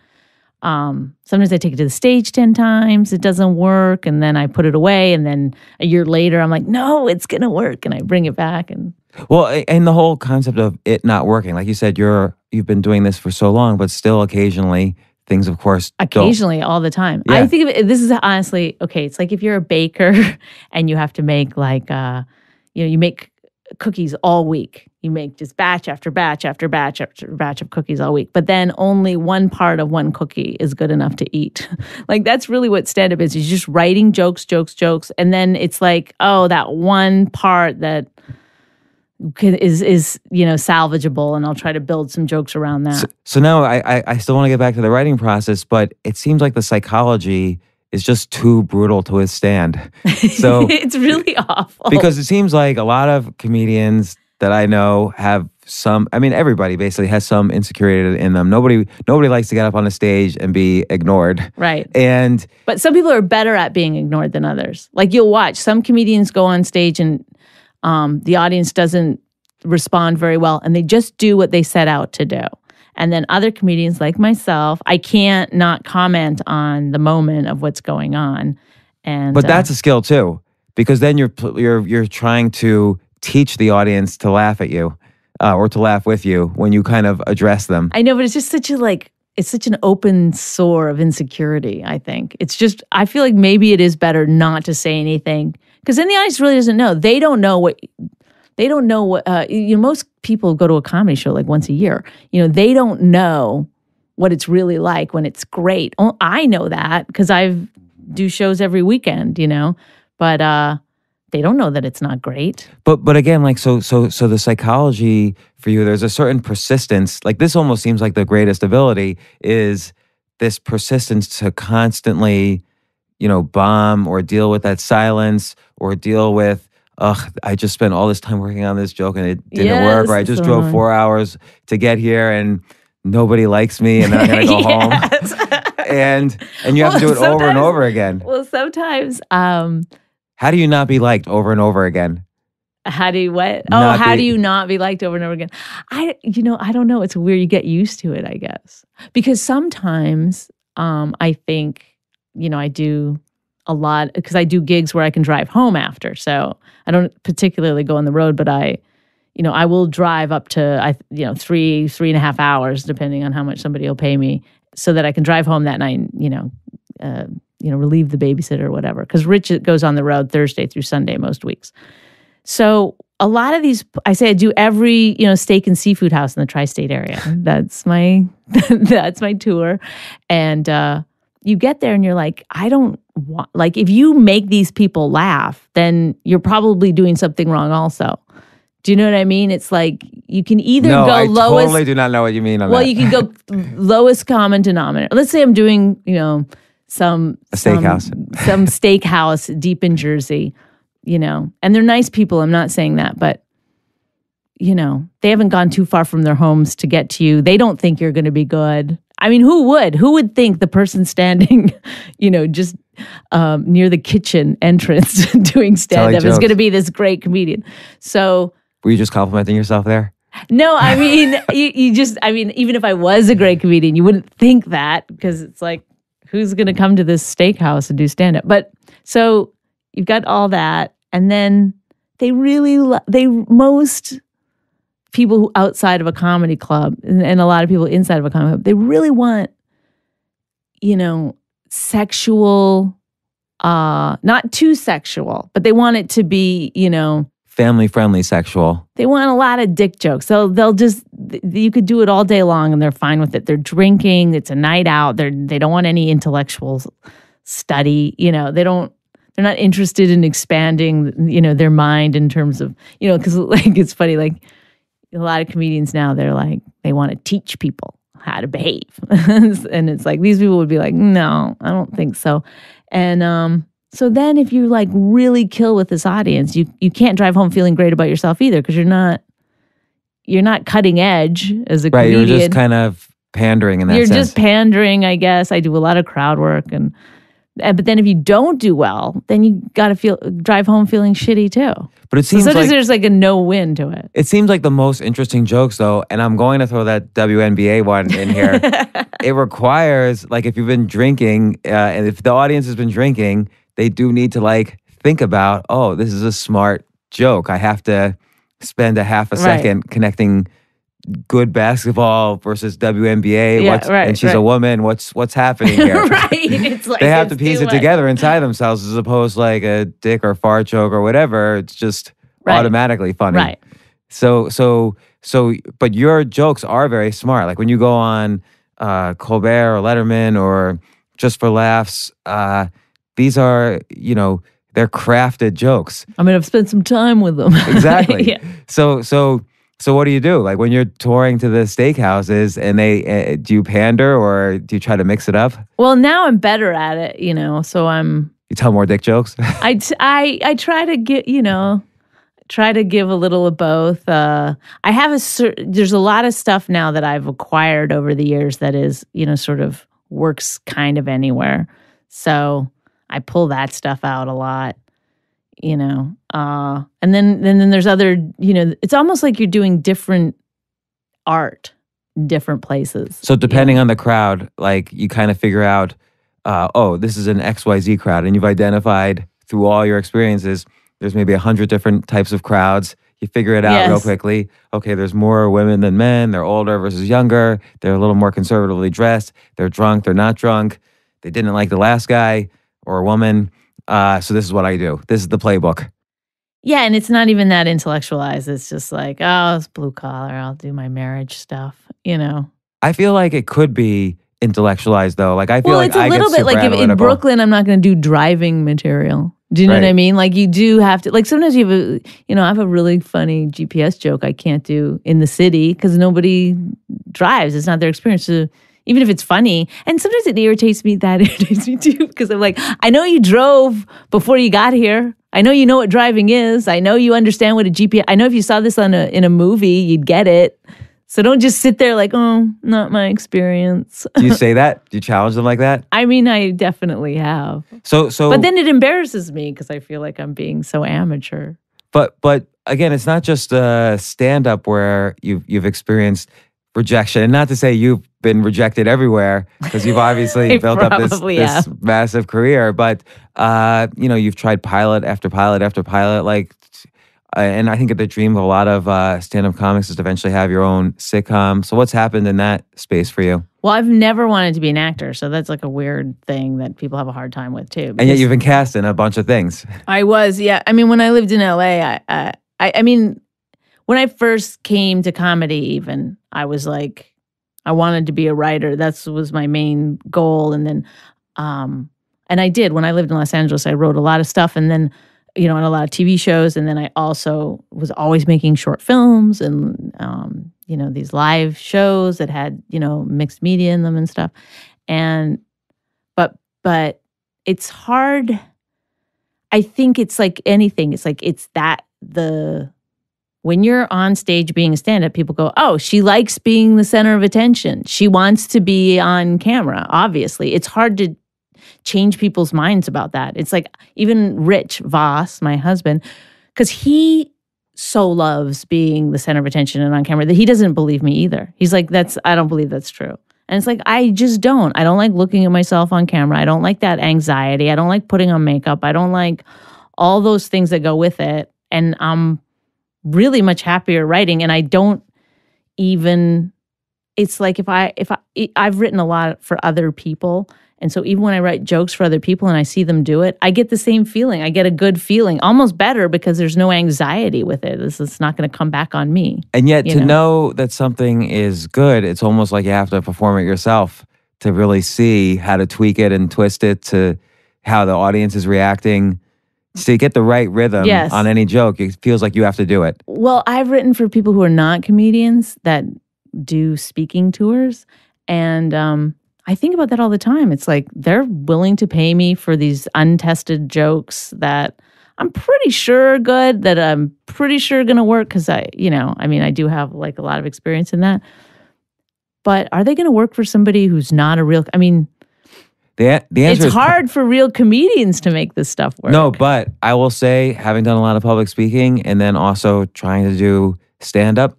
Sometimes I take it to the stage 10 times, it doesn't work, and then I put it away, and then a year later I'm like, no, it's gonna work, and I bring it back. Well, and the whole concept of it not working, like you said, you've been doing this for so long, but still occasionally things, of course, occasionally, all the time. Yeah. I think of it, this is honestly, okay, it's like if you're a baker and you have to make like, you make cookies all week. You make just batch after batch after batch after batch of cookies all week. But then only one part of one cookie is good enough to eat. Like that's really what stand-up is. You're just writing jokes. And then it's like, oh, that one part that is salvageable, and I'll try to build some jokes around that. So now I still want to get back to the writing process, but it seems like the psychology is just too brutal to withstand. So it's really awful. Because it seems like a lot of comedians that I know have everybody basically has some insecurity in them. Nobody likes to get up on a stage and be ignored. Right. But some people are better at being ignored than others. Like you'll watch some comedians go on stage and the audience doesn't respond very well and they just do what they set out to do. And then other comedians like myself, I can't not comment on the moment of what's going on. But that's a skill too, because then you're trying to teach the audience to laugh at you or to laugh with you when you kind of address them. I know, but it's just such an open sore of insecurity, I think. I feel like maybe it is better not to say anything because then the audience really doesn't know. They don't know what most people go to a comedy show like once a year. They don't know what it's really like when it's great. I know that because I do shows every weekend, but they don't know that it's not great. But again, like so the psychology for you, there's a certain persistence. Like this almost seems like the greatest ability is this persistence to constantly, bomb or deal with that silence or deal with, I just spent all this time working on this joke and it didn't work, or I just drove 4 hours to get here and nobody likes me and then I'm gonna go home. And you have to do it over and over again. Well, sometimes how do you not be liked over and over again? How do you what? How do you not be liked over and over again? I don't know. It's weird. You get used to it, I guess. Because sometimes I think, I do a lot because I do gigs where I can drive home after. So I don't particularly go on the road, but I will drive up to 3.5 hours, depending on how much somebody will pay me, so that I can drive home that night. Relieve the babysitter or whatever. Because Rich goes on the road Thursday through Sunday most weeks. So a lot of these, I do every steak and seafood house in the tri-state area. That's my tour, and you get there and you're like, I don't want, like, if you make these people laugh, then you're probably doing something wrong also. Do you know what I mean? It's like you can either go lowest. I totally do not know what you mean on that. Well, you can go lowest common denominator. Let's say I'm doing, some steakhouse deep in Jersey, and they're nice people. I'm not saying that, but they haven't gone too far from their homes to get to you. They don't think you're going to be good. I mean, who would think the person standing, just near the kitchen entrance doing stand-up is going to be this great comedian? So were you just complimenting yourself there? No, I mean, even if I was a great comedian, you wouldn't think that because it's like, who's going to come to this steakhouse and do stand-up? But so you've got all that. And then most people who outside of a comedy club and a lot of people inside of a comedy club, they really want, sexual, not too sexual, but they want it to be, family-friendly sexual. They want a lot of dick jokes. They'll just, you could do it all day long and they're fine with it. They're drinking. It's a night out. They don't want any intellectual study. They're not interested in expanding, their mind in terms of, because like it's funny, like a lot of comedians now, they're like, they want to teach people how to behave. And it's like, these people would be like, no, I don't think so. And so then if you like really kill with this audience, you can't drive home feeling great about yourself either, because you're not cutting edge as a comedian. Right, you're just kind of pandering in that sense. You're just pandering, I guess. I do a lot of crowd work, but then if you don't do well, then you got to drive home feeling shitty too. But it seems sometimes like there's like a no win to it. It seems like the most interesting jokes, though, and I'm going to throw that WNBA one in here. It requires, like, if you've been drinking, and if the audience has been drinking, they do need to like think about, oh, this is a smart joke. I have to spend a half a second connecting good basketball versus WNBA. And she's a woman. What's happening here? Right. It's like they have to piece it together inside themselves, as opposed to like a dick or fart joke or whatever. It's just automatically funny. Right. So, but your jokes are very smart. Like when you go on Colbert or Letterman or Just for Laughs, these are, they're crafted jokes. I mean, I've spent some time with them. Exactly. Yeah. So what do you do? Like when you're touring to the steakhouses and they, do you pander or do you try to mix it up? Well, now I'm better at it, so I'm... You tell more dick jokes? I try to get, try to give a little of both. There's a lot of stuff now that I've acquired over the years that is, sort of works kind of anywhere. So I pull that stuff out a lot, and then there's other, it's almost like you're doing different art in different places. So depending on the crowd, like you kind of figure out, this is an XYZ crowd, and you've identified through all your experiences, there's maybe 100 different types of crowds. You figure it out real quickly. Okay, there's more women than men. They're older versus younger. They're a little more conservatively dressed. They're drunk. They're not drunk. They didn't like the last guy or a woman. So this is what I do. This is the playbook. Yeah, and it's not even that intellectualized. It's just like, it's blue collar. I'll do my marriage stuff, I feel like it could be intellectualized, though. Like I feel it's a little bit like if in Brooklyn, I'm not going to do driving material. Do you know what I mean? Like you do have to, like sometimes you have I have a really funny GPS joke I can't do in the city because nobody drives. It's not their experience. So even if it's funny, and sometimes it irritates me too, because I'm like, I know you drove before you got here. I know you know what driving is. I know you understand what a GPS, I know if you saw this in a movie, you'd get it. So don't just sit there like, oh, not my experience. Do you say that? Do you challenge them like that? I mean, I definitely have. So, but then it embarrasses me because I feel like I'm being so amateur. But again, it's not just a stand-up where you've experienced rejection, and not to say you've been rejected everywhere, because you've obviously built up this massive career. But you've tried pilot after pilot after pilot, like. And I think the dream of a lot of stand-up comics is to eventually have your own sitcom. So what's happened in that space for you? Well, I've never wanted to be an actor, so that's like a weird thing that people have a hard time with too. And yet you've been cast in a bunch of things. I was, yeah. I mean, when I lived in LA, I mean, when I first came to comedy even, I was like, I wanted to be a writer. That was my main goal. And then, and I did. When I lived in Los Angeles, I wrote a lot of stuff, and then on a lot of TV shows. And then I also was always making short films and, these live shows that had, mixed media in them and stuff. And, but it's hard. I think it's like anything. It's like, when you're on stage being a stand-up, people go, oh, she likes being the center of attention. She wants to be on camera, obviously. It's hard to change people's minds about that. It's like even Rich Voss, my husband, because he so loves being the center of attention and on camera that he doesn't believe me either. He's like, I don't believe that's true. And it's like, I just don't. I don't like looking at myself on camera. I don't like that anxiety. I don't like putting on makeup. I don't like all those things that go with it. And I'm really much happier writing. And I don't even it's like I've written a lot for other people. And so even when I write jokes for other people and I see them do it, I get the same feeling. I get a good feeling, almost better because there's no anxiety with it. It's not going to come back on me. And yet to know that something is good, it's almost like you have to perform it yourself to really see how to tweak it and twist it to how the audience is reacting. So you get the right rhythm on any joke. It feels like you have to do it. Well, I've written for people who are not comedians that do speaking tours. And I think about that all the time. It's like they're willing to pay me for these untested jokes that I'm pretty sure are good, that I'm pretty sure are going to work because I do have like a lot of experience in that. But are they going to work for somebody who's not a real, the answer it's is hard for real comedians to make this stuff work. No, but I will say, having done a lot of public speaking and then also trying to do stand-up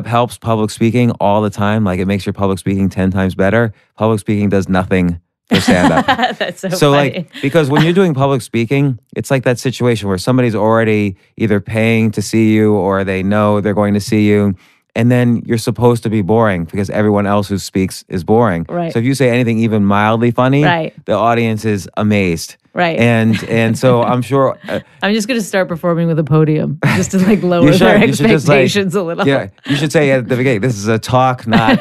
helps public speaking all the time. Like it makes your public speaking 10 times better. Public speaking does nothing for stand-up. That's so funny. Because when you're doing public speaking, it's like that situation where somebody's already either paying to see you or they know they're going to see you. And then you're supposed to be boring because everyone else who speaks is boring. Right. So if you say anything even mildly funny, the audience is amazed. Right. And so I'm sure... I'm just going to start performing with a podium just to like lower their expectations a little. Yeah, you should say at the beginning, this is a talk, not,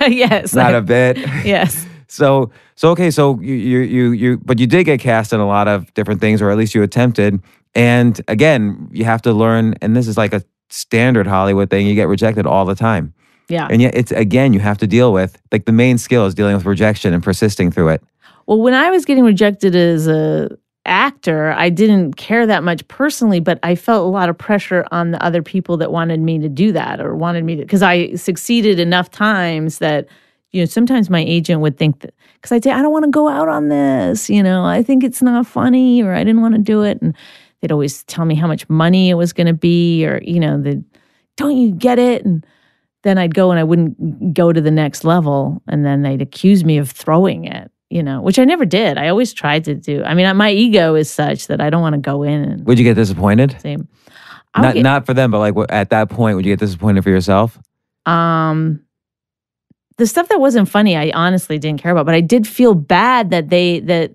not a bit. Yes. So okay, so but you did get cast in a lot of different things, or at least you attempted. And again, you have to learn, and this is like a standard Hollywood thing, you get rejected all the time. Yeah. And yet it's, again, you have to deal with, like the main skill is dealing with rejection and persisting through it. Well, when I was getting rejected as a actor, I didn't care that much personally, but I felt a lot of pressure on the other people that wanted me to do that or wanted me to, because I succeeded enough times that, sometimes my agent would think that, because I'd say, I don't want to go out on this, I think it's not funny, or I didn't want to do it. And they'd always tell me how much money it was going to be, or, don't you get it? And then I'd go and I wouldn't go to the next level. And then they'd accuse me of throwing it, which I never did. I always tried to do. My ego is such that I don't want to go in and... Would you get disappointed? Same. Not for them, but like at that point, would you get disappointed for yourself? The stuff that wasn't funny, I honestly didn't care about, but I did feel bad that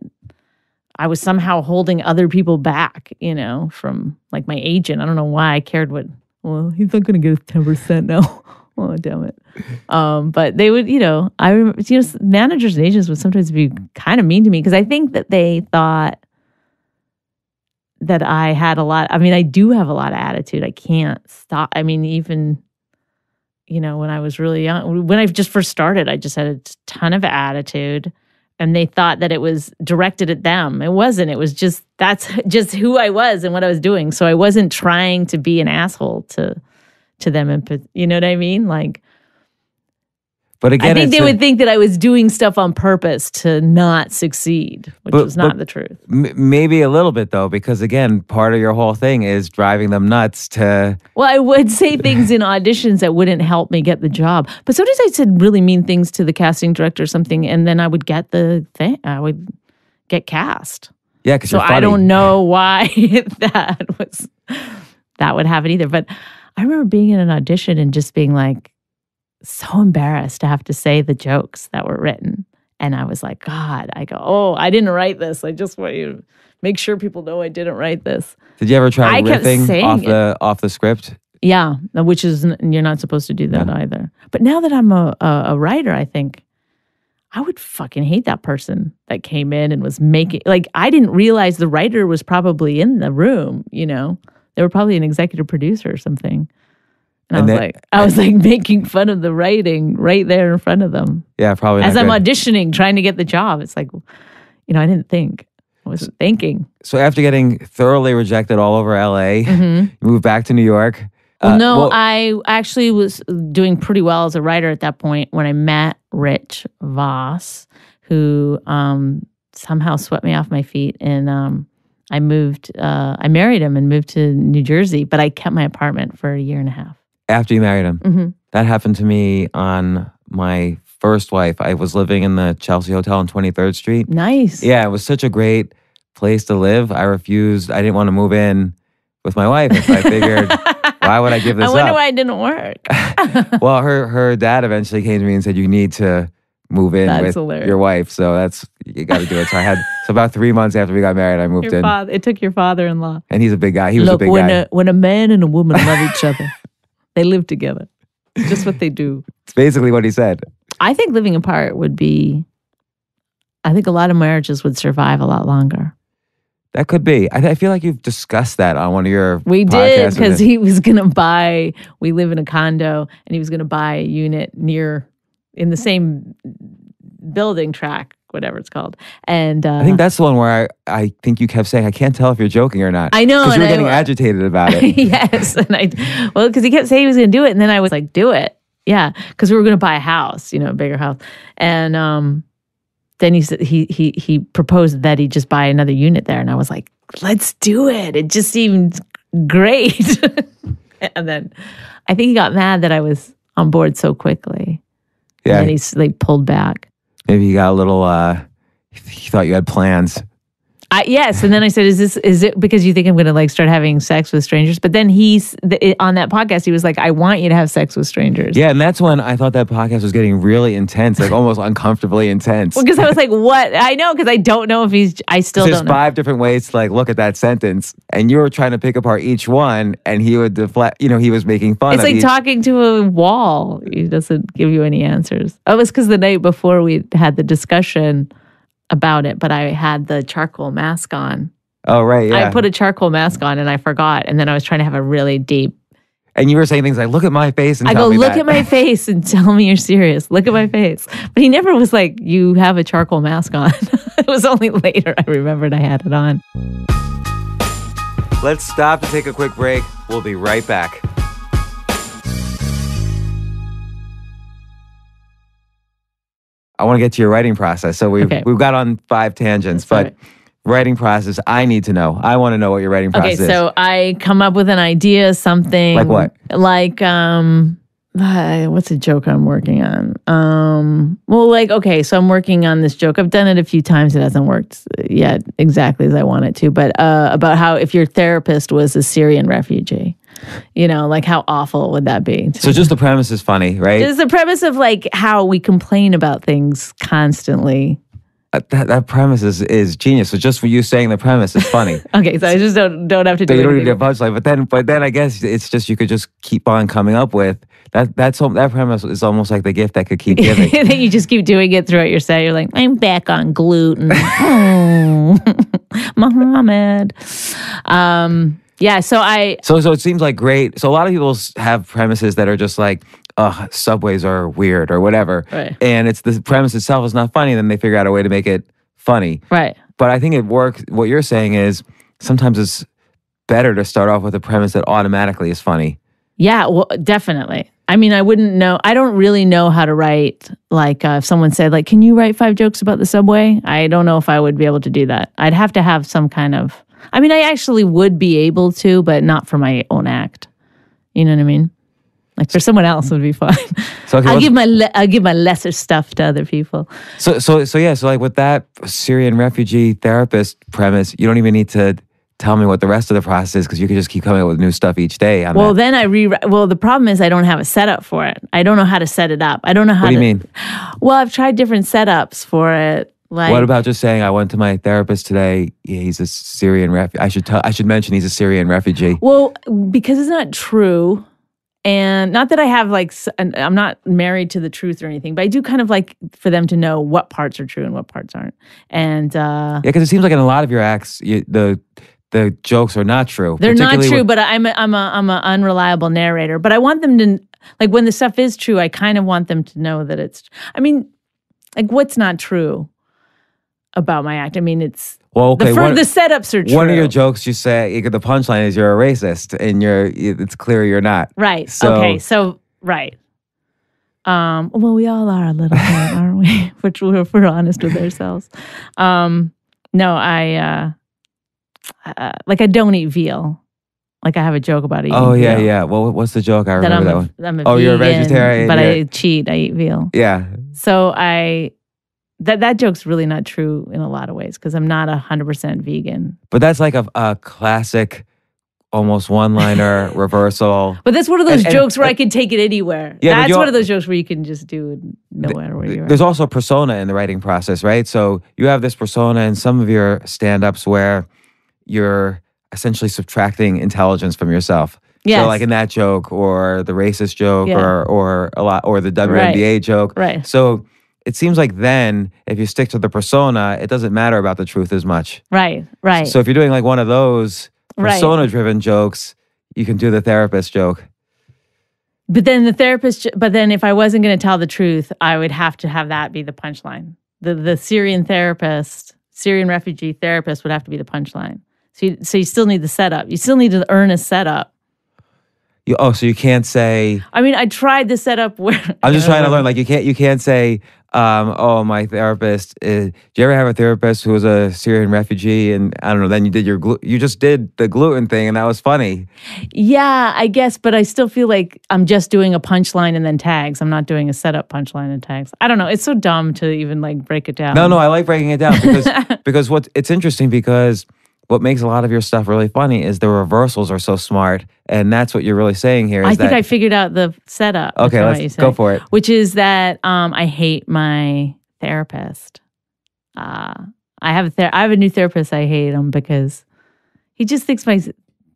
I was somehow holding other people back, from like my agent. I don't know why I cared well, he's not going to get 10% now. Oh, damn it. But they would, I remember, managers and agents would sometimes be kind of mean to me because I think that they thought that I had a lot. I do have a lot of attitude. I can't stop. Even, when I was really young, when I just first started, I just had a ton of attitude. And they thought that it was directed at them. It wasn't. It was that's just who I was and what I was doing. So I wasn't trying to be an asshole to them. And you know what I mean? Like, but again, I think they would think that I was doing stuff on purpose to not succeed, which was not the truth. Maybe a little bit though, because again, part of your whole thing is driving them nuts to... Well, I would say things in auditions that wouldn't help me get the job. But sometimes I said really mean things to the casting director or something, and then I would get the thing. I would get cast. Yeah, because you're funny. I don't know why that would happen either. But I remember being in an audition and just being like, so embarrassed to have to say the jokes that were written. And I was like, God, I didn't write this. I just want you to make sure people know I didn't write this. Did you ever try riffing off the script? Yeah, which is, you're not supposed to do that either. But now that I'm a writer, I think I would fucking hate that person that came in and was making, like, I didn't realize the writer was probably in the room, They were probably an executive producer or something. And I was like making fun of the writing right there in front of them. Yeah, probably. As I'm auditioning, trying to get the job. It's like, I didn't think. I wasn't thinking. So after getting thoroughly rejected all over LA, you moved back to New York. I actually was doing pretty well as a writer at that point when I met Rich Voss, who somehow swept me off my feet. And I married him and moved to New Jersey, but I kept my apartment for a year and a half. After you married him? That happened to me on my first wife. I was living in the Chelsea Hotel on 23rd Street. Nice. Yeah, it was such a great place to live. I refused. I didn't want to move in with my wife. I figured Why would I give this I wonder up? why it didn't work. Well, her dad eventually came to me and said, you need to move in That's with hilarious. your wife. So you got to do it. So about 3 months after we got married, I moved in. It took your father-in-law. And he's a big guy. He was a big guy. When a man and a woman love each other, they live together. It's just what they do. It's basically what he said. I think living apart would be, I think a lot of marriages would survive a lot longer. That could be. I feel like you've discussed that on one of your We podcasts. did, because he was going to buy, we live in a condo, and he was going to buy a unit in the same building tract, whatever it's called. And I think that's the one where I think you kept saying, I can't tell if you're joking or not. I know. Because you were getting agitated about it. Yes. And because he kept saying he was going to do it. And then I was like, do it. Yeah. Because we were going to buy a house, a bigger house. And then he said he proposed that he just buy another unit there. And I was like, let's do it. It just seemed great. And then I think he got mad that I was on board so quickly. Yeah. And then he pulled back. Maybe he got a little, he thought you had plans. Yes. And then I said, is it because you think I'm going to start having sex with strangers? But then on that podcast, he was like, I want you to have sex with strangers. Yeah. And that's when I thought that podcast was getting really intense, almost uncomfortably intense. Well, because I was like, what? I know, because I don't know if I still There's don't know. 5 different ways to look at that sentence. And you were trying to pick apart each one and he would deflect, he was making fun It's of like each. talking to a wall. He doesn't give you any answers. Oh, it was because the night before we had the discussion about it, but I had the charcoal mask on. Oh, right, yeah. I put a charcoal mask on and I forgot. And then I was trying to have a really deep... And you were saying things like, look at my face and I tell go, me look that. at my face and tell me you're serious. Look at my face. But he never was like, you have a charcoal mask on. It was only later I remembered I had it on. Let's stop to take a quick break. We'll be right back. I want to get to your writing process. So we've got on 5 tangents, but writing process, I need to know. I want to know what your writing process is. Okay, so I come up with an idea, something. Like what? Like, what's a joke I'm working on? So I'm working on this joke. I've done it a few times. It hasn't worked yet exactly as I want it to. But about how if your therapist was a Syrian refugee, how awful would that be? So just the premise is funny, right? It's the premise of how we complain about things constantly. That premise is genius. So just for you saying the premise is funny. Okay, so I just don't have to do So it. you don't need a punchline. But then I guess it's just you could just keep on coming up with that premise is almost like the gift that could keep giving. Then you just keep doing it throughout your set. You're like, I'm back on gluten. Muhammad. Yeah, so it seems like great. So a lot of people have premises that are just like, subways are weird or whatever. Right. And it's the premise itself is not funny, then they figure out a way to make it funny. Right. But I think it works. What you're saying is sometimes it's better to start off with a premise that automatically is funny. Yeah, well, definitely. I mean, I wouldn't know. I don't really know how to write. If someone said, can you write 5 jokes about the subway? I don't know if I would be able to do that. I'd have to have some kind of... I mean, I actually would be able to, but not for my own act. You know what I mean? For someone else would be fine. So okay, I'll give my lesser stuff to other people. So with that Syrian refugee therapist premise, you don't even need to tell me what the rest of the process is because you can just keep coming up with new stuff each day. Then I rewrite. Well, the problem is I don't have a setup for it. I don't know how to set it up. I don't know how. What do you mean? Well, I've tried different setups for it. What about just saying I went to my therapist today? Yeah, he's a Syrian refugee. I should mention he's a Syrian refugee. Well, because it's not true. And not that I have I'm not married to the truth or anything, but I do kind of like for them to know what parts are true and what parts aren't. And yeah, because it seems like in a lot of your acts, the jokes are not true. They're not true, but I'm an unreliable narrator. But I want them to when the stuff is true, I kind of want them to know that it's. I mean, what's not true about my act? I mean, it's. Well, okay. The setups are true. One of your jokes, you say the punchline is you're a racist, and it's clear you're not. Right. Okay. So right. Well, we all are a little bit, aren't we? If we're honest with ourselves. No, I don't eat veal. I have a joke about eating. Oh yeah, veal. yeah. Well, what's the joke? I remember that one. I'm a vegan, you're a vegetarian, but I cheat. I eat veal. Yeah. So That joke's really not true in a lot of ways because I'm not 100% vegan. But that's like a classic almost one-liner reversal. But that's one of those And- jokes where I can take it anywhere. Yeah, but That's you one al- of those jokes where you can just do it no matter where you are. There's also persona in the writing process, right? So you have this persona in some of your stand-ups where you're essentially subtracting intelligence from yourself. Yes. So like in that joke or the racist joke Yeah. or the WNBA joke. Right. So it seems like then if you stick to the persona, it doesn't matter about the truth as much. Right. So if you're doing like one of those Right. persona-driven jokes, you can do the therapist joke. But then if I wasn't going to tell the truth, I would have to have that be the punchline. The Syrian refugee therapist would have to be the punchline. So you still need the setup. You still need to earn a setup. So you can't say. I mean, I tried the setup where I'm just trying to learn. Like you can't say, my therapist. Did you ever have a therapist who was a Syrian refugee? And I don't know. Then you just did the gluten thing, and that was funny. Yeah, I guess, but I still feel like I'm just doing a punchline and then tags. I'm not doing a setup, punchline, and tags. I don't know. It's so dumb to even like break it down. No, I like breaking it down because it's interesting because what makes a lot of your stuff really funny is the reversals are so smart, and that's what you're really saying here. I think I figured out the setup. Okay, let's go for it. Which is that I hate my therapist. I have a new therapist. I hate him because he just thinks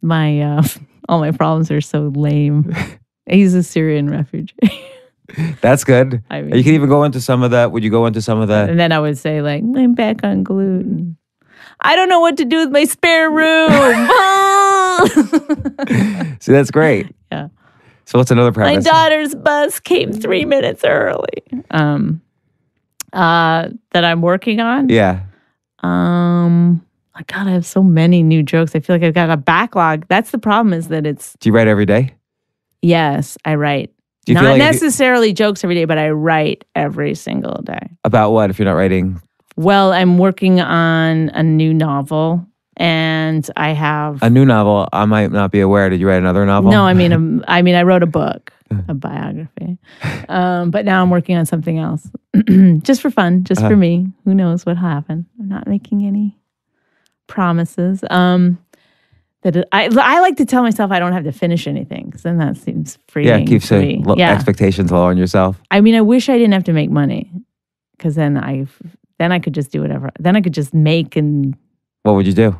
my all my problems are so lame. He's a Syrian refugee. That's good. I mean, you can even go into some of that. Would you go into some of that? And then I would say like, I'm back on gluten. I don't know what to do with my spare room. See, that's great. Yeah. So what's another premise? My daughter's bus came 3 minutes early. That I'm working on. Yeah. God, I have so many new jokes. I feel like I've got a backlog. That's the problem is that it's... Do you write every day? Yes, I write. Do you Not feel like necessarily jokes every day, but I write every single day. About what if you're not writing? Well, I'm working on a new novel, and I have a new novel. I might not be aware. Did you write another novel? No, I mean, I wrote a book, a biography, but now I'm working on something else, just for fun, just for me. Who knows what happened? I'm not making any promises. I like to tell myself I don't have to finish anything, because then that seems freeing. Yeah, it keeps expectations low on yourself. I mean, I wish I didn't have to make money, because then I could just do whatever. Then I could just make and... What would you do?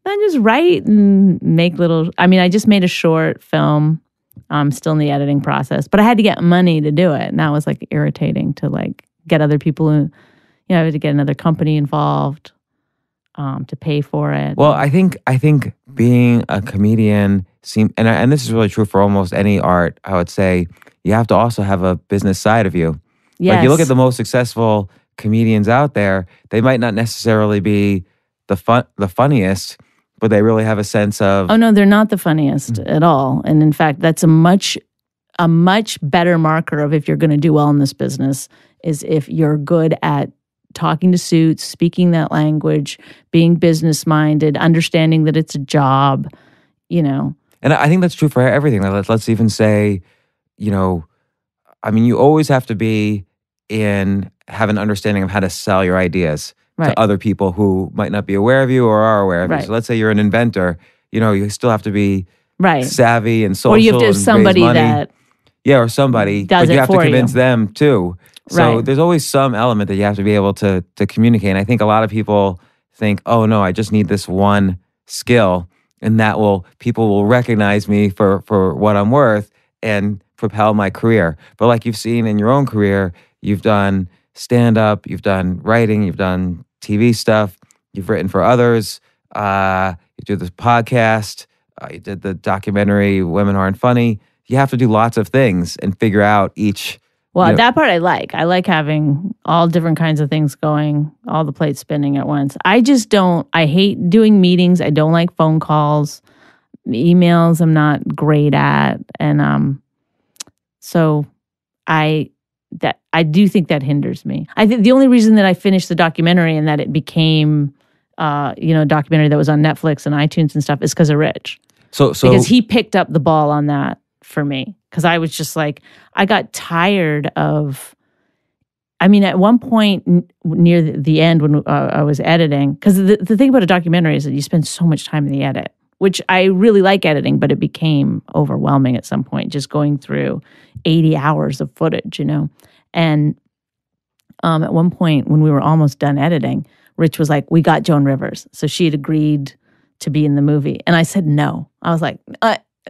Then just write and make little... I mean, I just made a short film. I'm still in the editing process. But I had to get money to do it. And that was like irritating to like get other people... I had to get another company involved to pay for it. Well, I think being a comedian... And this is really true for almost any art, I would say, you have to also have a business side of you. Yes. Like you look at the most successful comedians out there, they might not necessarily be the funniest, but they really have a sense of... Oh, no, they're not the funniest at all. And in fact, that's a much better marker of if you're going to do well in this business is if you're good at talking to suits, speaking that language, being business-minded, understanding that it's a job, And I think that's true for everything. Let's even say, I mean, you always have to have an understanding of how to sell your ideas to other people who might not be aware of you or are aware of you. So let's say you're an inventor, you still have to be savvy and social. Or you have to have and somebody raise money. that or somebody does but you it have to for convince you. them too. So there's always some element that you have to be able to communicate. And I think a lot of people think, oh no, I just need this one skill, and people will recognize me for what I'm worth and propel my career. But like you've seen in your own career, you've done stand-up, you've done writing, you've done TV stuff, you've written for others, you do this podcast, you did the documentary Women Aren't Funny. You have to do lots of things and figure out each... Well, that part I like. I like having all different kinds of things going, all the plates spinning at once. I hate doing meetings. I don't like phone calls. Emails I'm not great at. And so I do think that hinders me. I think the only reason that I finished the documentary and that it became, a documentary that was on Netflix and iTunes and stuff is because of Rich. So because he picked up the ball on that for me. Because I was just like, I got tired of, at one point near the end when I was editing, because the thing about a documentary is that you spend so much time in the edit, which I really like editing, but it became overwhelming at some point, just going through 80 hours of footage, And at one point when we were almost done editing, Rich was like, we got Joan Rivers. So she had agreed to be in the movie. And I said, no. I was like,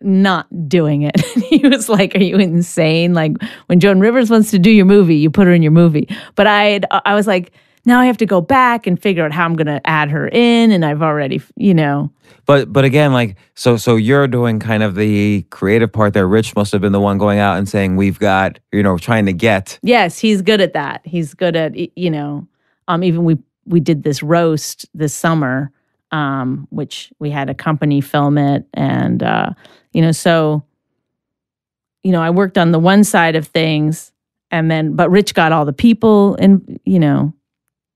not doing it. And he was like, are you insane? Like, when Joan Rivers wants to do your movie, you put her in your movie. But I was like, now I have to go back and figure out how I'm going to add her in. And I've already, But again, like, so you're doing kind of the creative part there. Rich must have been the one going out and saying, we've got, trying to get. Yes, he's good at that. He's good at, even we did this roast this summer, which we had a company film it. And, so, I worked on the one side of things but Rich got all the people and,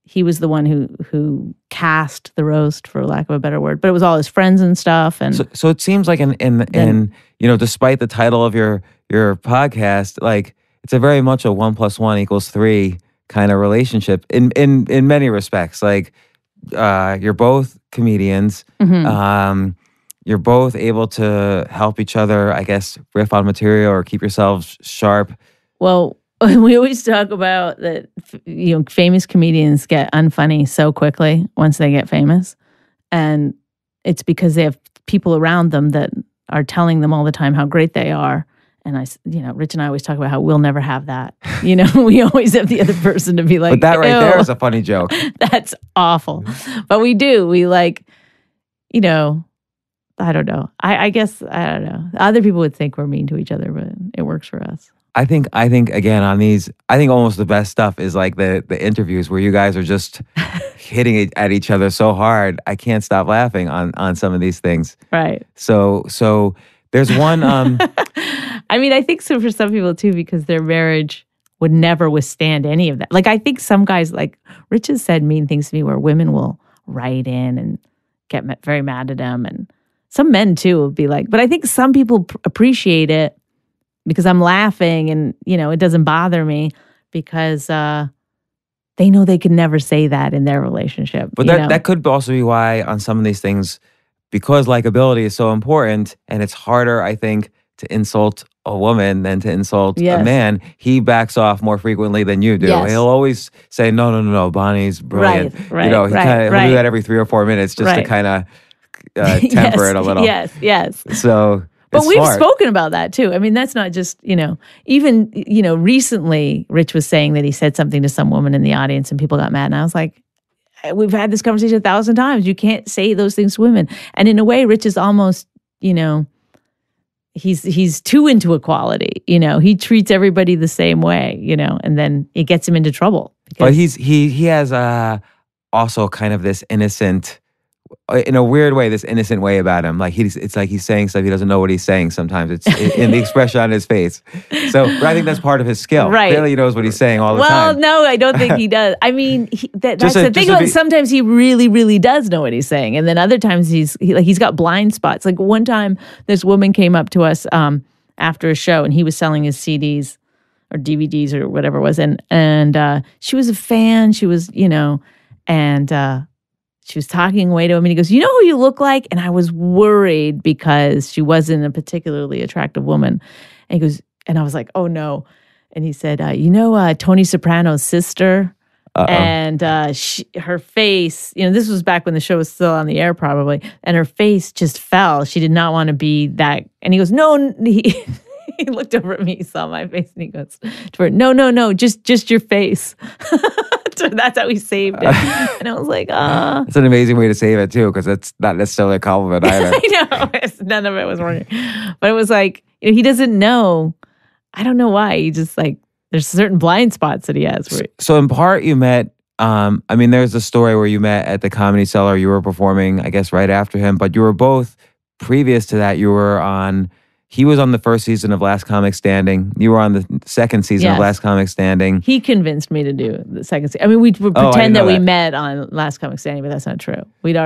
he was the one who cast the roast, for lack of a better word, but it was all his friends and stuff. And so it seems like in despite the title of your podcast, like it's a very much a 1 + 1 = 3 kind of relationship in many respects. Like you're both comedians. Mm-hmm. You're both able to help each other, I guess, riff on material or keep yourselves sharp. Well, we always talk about that, famous comedians get unfunny so quickly once they get famous. And it's because they have people around them that are telling them all the time how great they are. And Rich and I always talk about how we'll never have that. We always have the other person to be like, but that right there is a funny joke. That's awful. But we do. We like, I don't know. I guess, I don't know. Other people would think we're mean to each other, but it works for us. I think again on these, I think almost the best stuff is like the interviews where you guys are just hitting it at each other so hard. I can't stop laughing on some of these things. Right. So there's one. I mean, I think so for some people too, because their marriage would never withstand any of that. Like I think some guys, like Rich has said mean things to me where women will write in and get very mad at him, and some men too will be like. But I think some people appreciate it because I'm laughing and, it doesn't bother me because they know they could never say that in their relationship. But that could also be why on some of these things, because likability is so important and it's harder, I think, to insult a woman than to insult a man, he backs off more frequently than you do. Yes. He'll always say, no, Bonnie's brilliant. Right, he'll do that every 3 or 4 minutes just to kind of temper it a little. Yes. So... But we've spoken about that too. I mean, that's not just, even, recently Rich was saying that he said something to some woman in the audience and people got mad. And I was like, we've had this conversation 1,000 times. You can't say those things to women. And in a way, Rich is almost, he's too into equality. He treats everybody the same way, and then it gets him into trouble. But he has also kind of this innocent, in a weird way, this innocent way about him. Like it's like he's saying stuff he doesn't know what he's saying sometimes. It's in the expression on his face. So, but I think that's part of his skill. Right. Clearly he knows what he's saying all the time. Well, no, I don't think he does. I mean, that's the thing about sometimes he really, really does know what he's saying. And then other times he's got blind spots. Like one time this woman came up to us after a show and he was selling his CDs or DVDs or whatever it was. And she was a fan. She was, and she was talking away to him and he goes, you know who you look like? And I was worried because she wasn't a particularly attractive woman. And he goes, and I was like, oh no. And he said, Tony Soprano's sister? Uh-oh. And her face, this was back when the show was still on the air probably, and her face just fell. She did not want to be that. And he goes, no, he looked over at me, he saw my face, and he goes, no, just your face. That's how he saved it. And I was like, It's an amazing way to save it too, because that's not necessarily a compliment either. I know. None of it was working. But it was like, he doesn't know. I don't know why. He just like, there's certain blind spots that he has. So in part you met, there's a story where you met at the Comedy Cellar. You were performing, I guess, right after him. But you were both, previous to that, he was on the first season of Last Comic Standing. You were on the second season of Last Comic Standing. He convinced me to do the second season. I mean, we would pretend that we met on Last Comic Standing, but that's not true. We were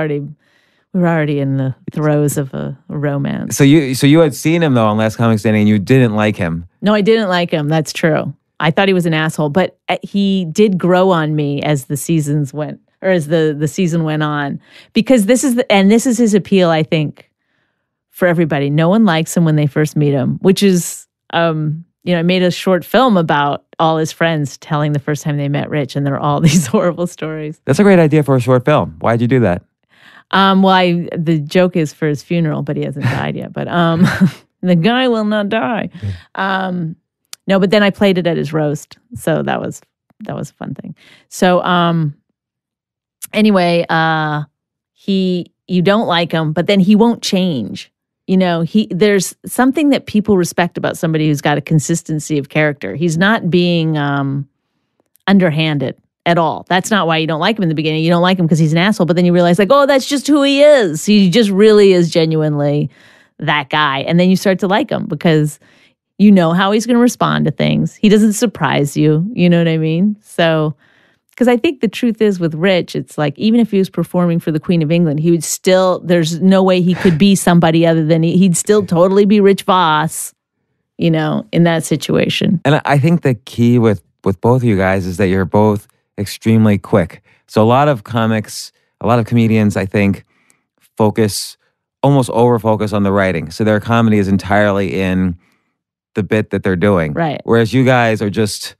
already in the throes of a romance. So you had seen him though on Last Comic Standing, and you didn't like him. No, I didn't like him. That's true. I thought he was an asshole, but he did grow on me as the seasons went, or as the season went on, because this is his appeal, I think. for everybody. No one likes him when they first meet him, which is, I made a short film about all his friends telling the first time they met Rich, and there are all these horrible stories. That's a great idea for a short film. Why'd you do that? The joke is for his funeral, but he hasn't died yet. But the guy will not die. No, but then I played it at his roast, so that was a fun thing. So anyway, you don't like him, but then he won't change. There's something that people respect about somebody who's got a consistency of character. He's not being underhanded at all. That's not why you don't like him in the beginning. You don't like him because he's an asshole, but then you realize that's just who he is. He just really is genuinely that guy. And then you start to like him because you know how he's going to respond to things. He doesn't surprise you. You know what I mean? So, because I think the truth is with Rich, it's like, even if he was performing for the Queen of England, he would still, there's no way he could be somebody other than he'd still totally be Rich Voss, in that situation. And I think the key with both of you guys is that you're both extremely quick. So a lot of comedians, I think, almost over-focus on the writing. So their comedy is entirely in the bit that they're doing. Right. Whereas you guys are just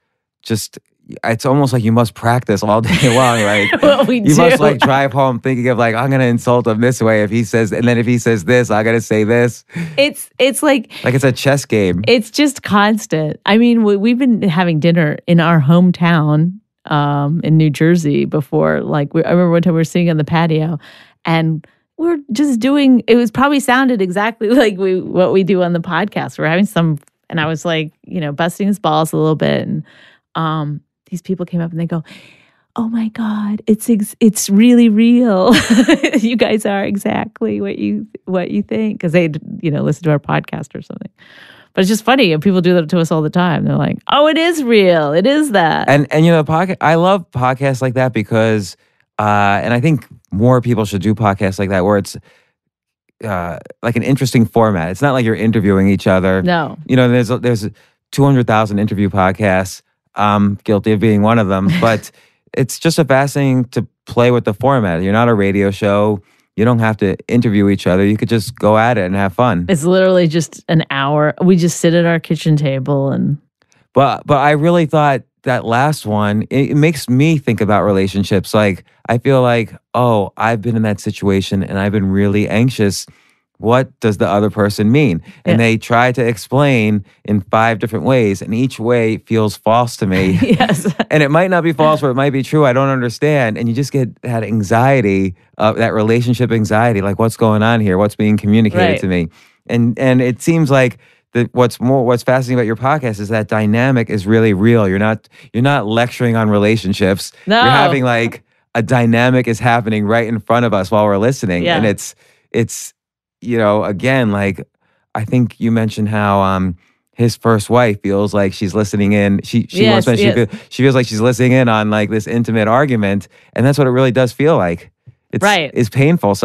it's almost like you must practice all day long. Like well, we you do. must like drive home thinking of like, I'm gonna insult him this way if he says, and then if he says this, I gotta say this. It's like it's a chess game. It's just constant. I mean, we've been having dinner in our hometown in New Jersey before. Like I remember one time we were sitting on the patio and we're just doing, it was probably sounded exactly like what we do on the podcast. We're having and I was like, busting his balls a little bit. And these people came up and they go, "Oh my God, it's really real. You guys are exactly what you think." Because they listen to our podcast or something. But it's just funny. People do that to us all the time. They're like, "Oh, it is real. It is that." And podcast. I love podcasts like that because, and I think more people should do podcasts like that where it's like an interesting format. It's not like you're interviewing each other. No. There's 200,000 interview podcasts. I'm guilty of being one of them, but it's just a fascinating to play with the format. You're not a radio show. You don't have to interview each other. You could just go at it and have fun. It's literally just an hour. We just sit at our kitchen table and. But I really thought that last one, it makes me think about relationships. Like I feel like, oh, I've been in that situation and I've been really anxious. What does the other person mean? And they try to explain in 5 different ways, and each way feels false to me. Yes. And it might not be false, or it might be true. I don't understand. And you just get that anxiety, that relationship anxiety, like what's going on here? What's being communicated to me? And it seems like what's fascinating about your podcast is that dynamic is really real. You're not lecturing on relationships. No. You're having like a dynamic is happening right in front of us while we're listening. Yeah. And it's again, like I think you mentioned how his first wife feels like she's listening in. She feels like she's listening in on like this intimate argument, and that's what it really does feel like. It's painful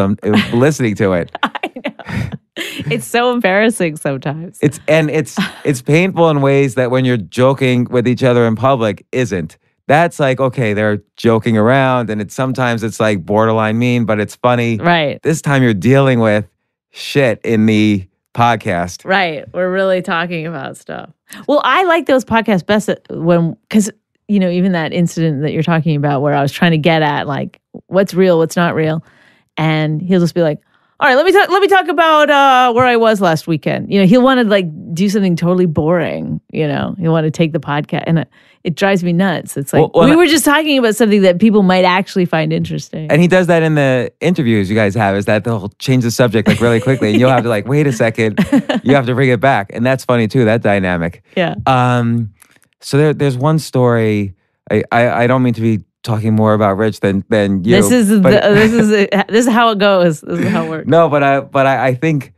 listening to it. I know. It's so embarrassing sometimes. It's painful in ways that when you're joking with each other in public isn't. That's like, okay, they're joking around, and sometimes it's like borderline mean, but it's funny. Right. This time you're dealing with shit in the podcast. Right. We're really talking about stuff. Well, I like those podcasts best because, even that incident that you're talking about where I was trying to get at, like, what's real, what's not real. And he'll just be like, all right, let me talk about where I was last weekend. He'll want to like do something totally boring. He'll want to take the podcast, and it drives me nuts. It's like we were just talking about something that people might actually find interesting. And he does that in the interviews you guys have. Is that they'll change the subject like really quickly, and you'll have to like wait a second. You have to bring it back, and that's funny too. That dynamic. Yeah. So there's one story. I don't mean to be talking more about Rich than you. This is how it goes. This is how it works. No, but I think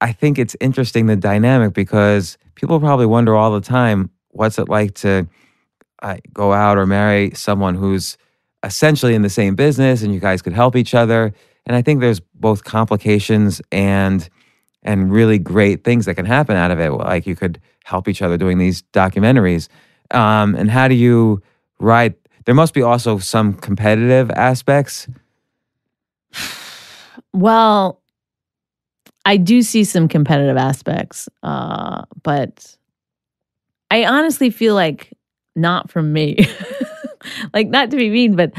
it's interesting, the dynamic, because people probably wonder all the time, what's it like to go out or marry someone who's essentially in the same business and you guys could help each other. And I think there's both complications and really great things that can happen out of it. Like you could help each other doing these documentaries. And how do you ride? There must be also some competitive aspects. Well, I do see some competitive aspects, but I honestly feel like not from me. Like, not to be mean, but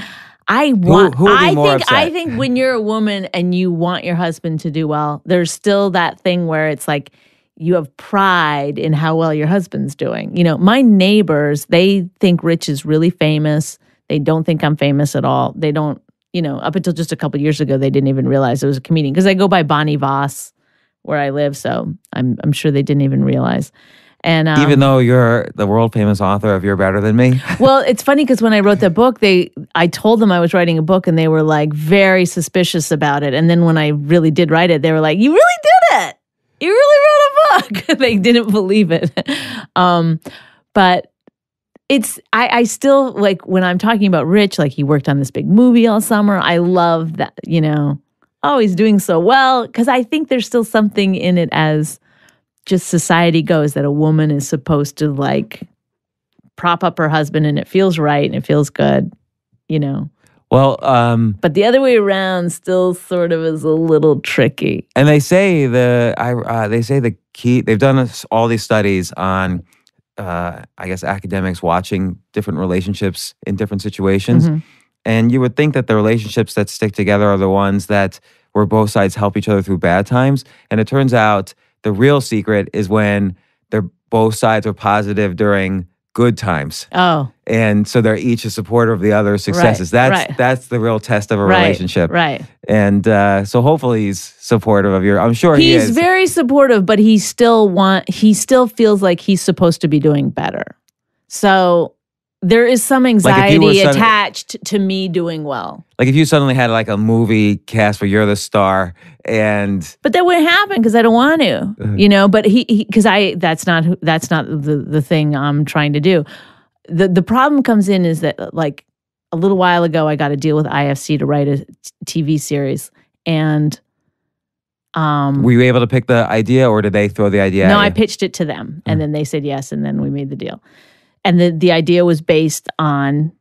I want. Who would be more upset? I think when you're a woman and you want your husband to do well, there's still that thing where it's like you have pride in how well your husband's doing. You know, my neighbors, they think Rich is really famous. They don't think I'm famous at all. They don't. You know, up until just a couple years ago, they didn't even realize it was a comedian because I go by Bonnie Voss where I live, so I'm sure they didn't even realize. And even though you're the world famous author of You're Better Than Me? Well, it's funny because when I wrote the book, I told them I was writing a book and they were like very suspicious about it. And then when I really did write it, they were like, you really did it. You really wrote a book. They didn't believe it. But I still, like, when I'm talking about Rich, like, he worked on this big movie all summer. I love that, you know, oh, he's doing so well. Because I think there's still something in it as just society goes that a woman is supposed to, like, prop up her husband and it feels right and it feels good, you know. Well, but the other way around still sort of is a little tricky. And they say the key. They've done all these studies on, I guess, academics watching different relationships in different situations, and you would think that the relationships that stick together are the ones that where both sides help each other through bad times. And it turns out the real secret is when both sides are positive during good times. Oh. And so they're each a supporter of the other's successes. That's the real test of a relationship. Right. And so hopefully he's supportive of I'm sure he is. He's very supportive, but he still feels like he's supposed to be doing better. So there is some anxiety attached to me doing well. Like if you suddenly had like a movie cast where you're the star but that wouldn't happen because I don't want to, you know, but that's not the thing I'm trying to do. The problem comes in is that, like, a little while ago, I got a deal with IFC to write a TV series. And were you able to pick the idea or did they throw the idea No, at you? I pitched it to them and then they said yes. And then we made the deal. And the idea was based on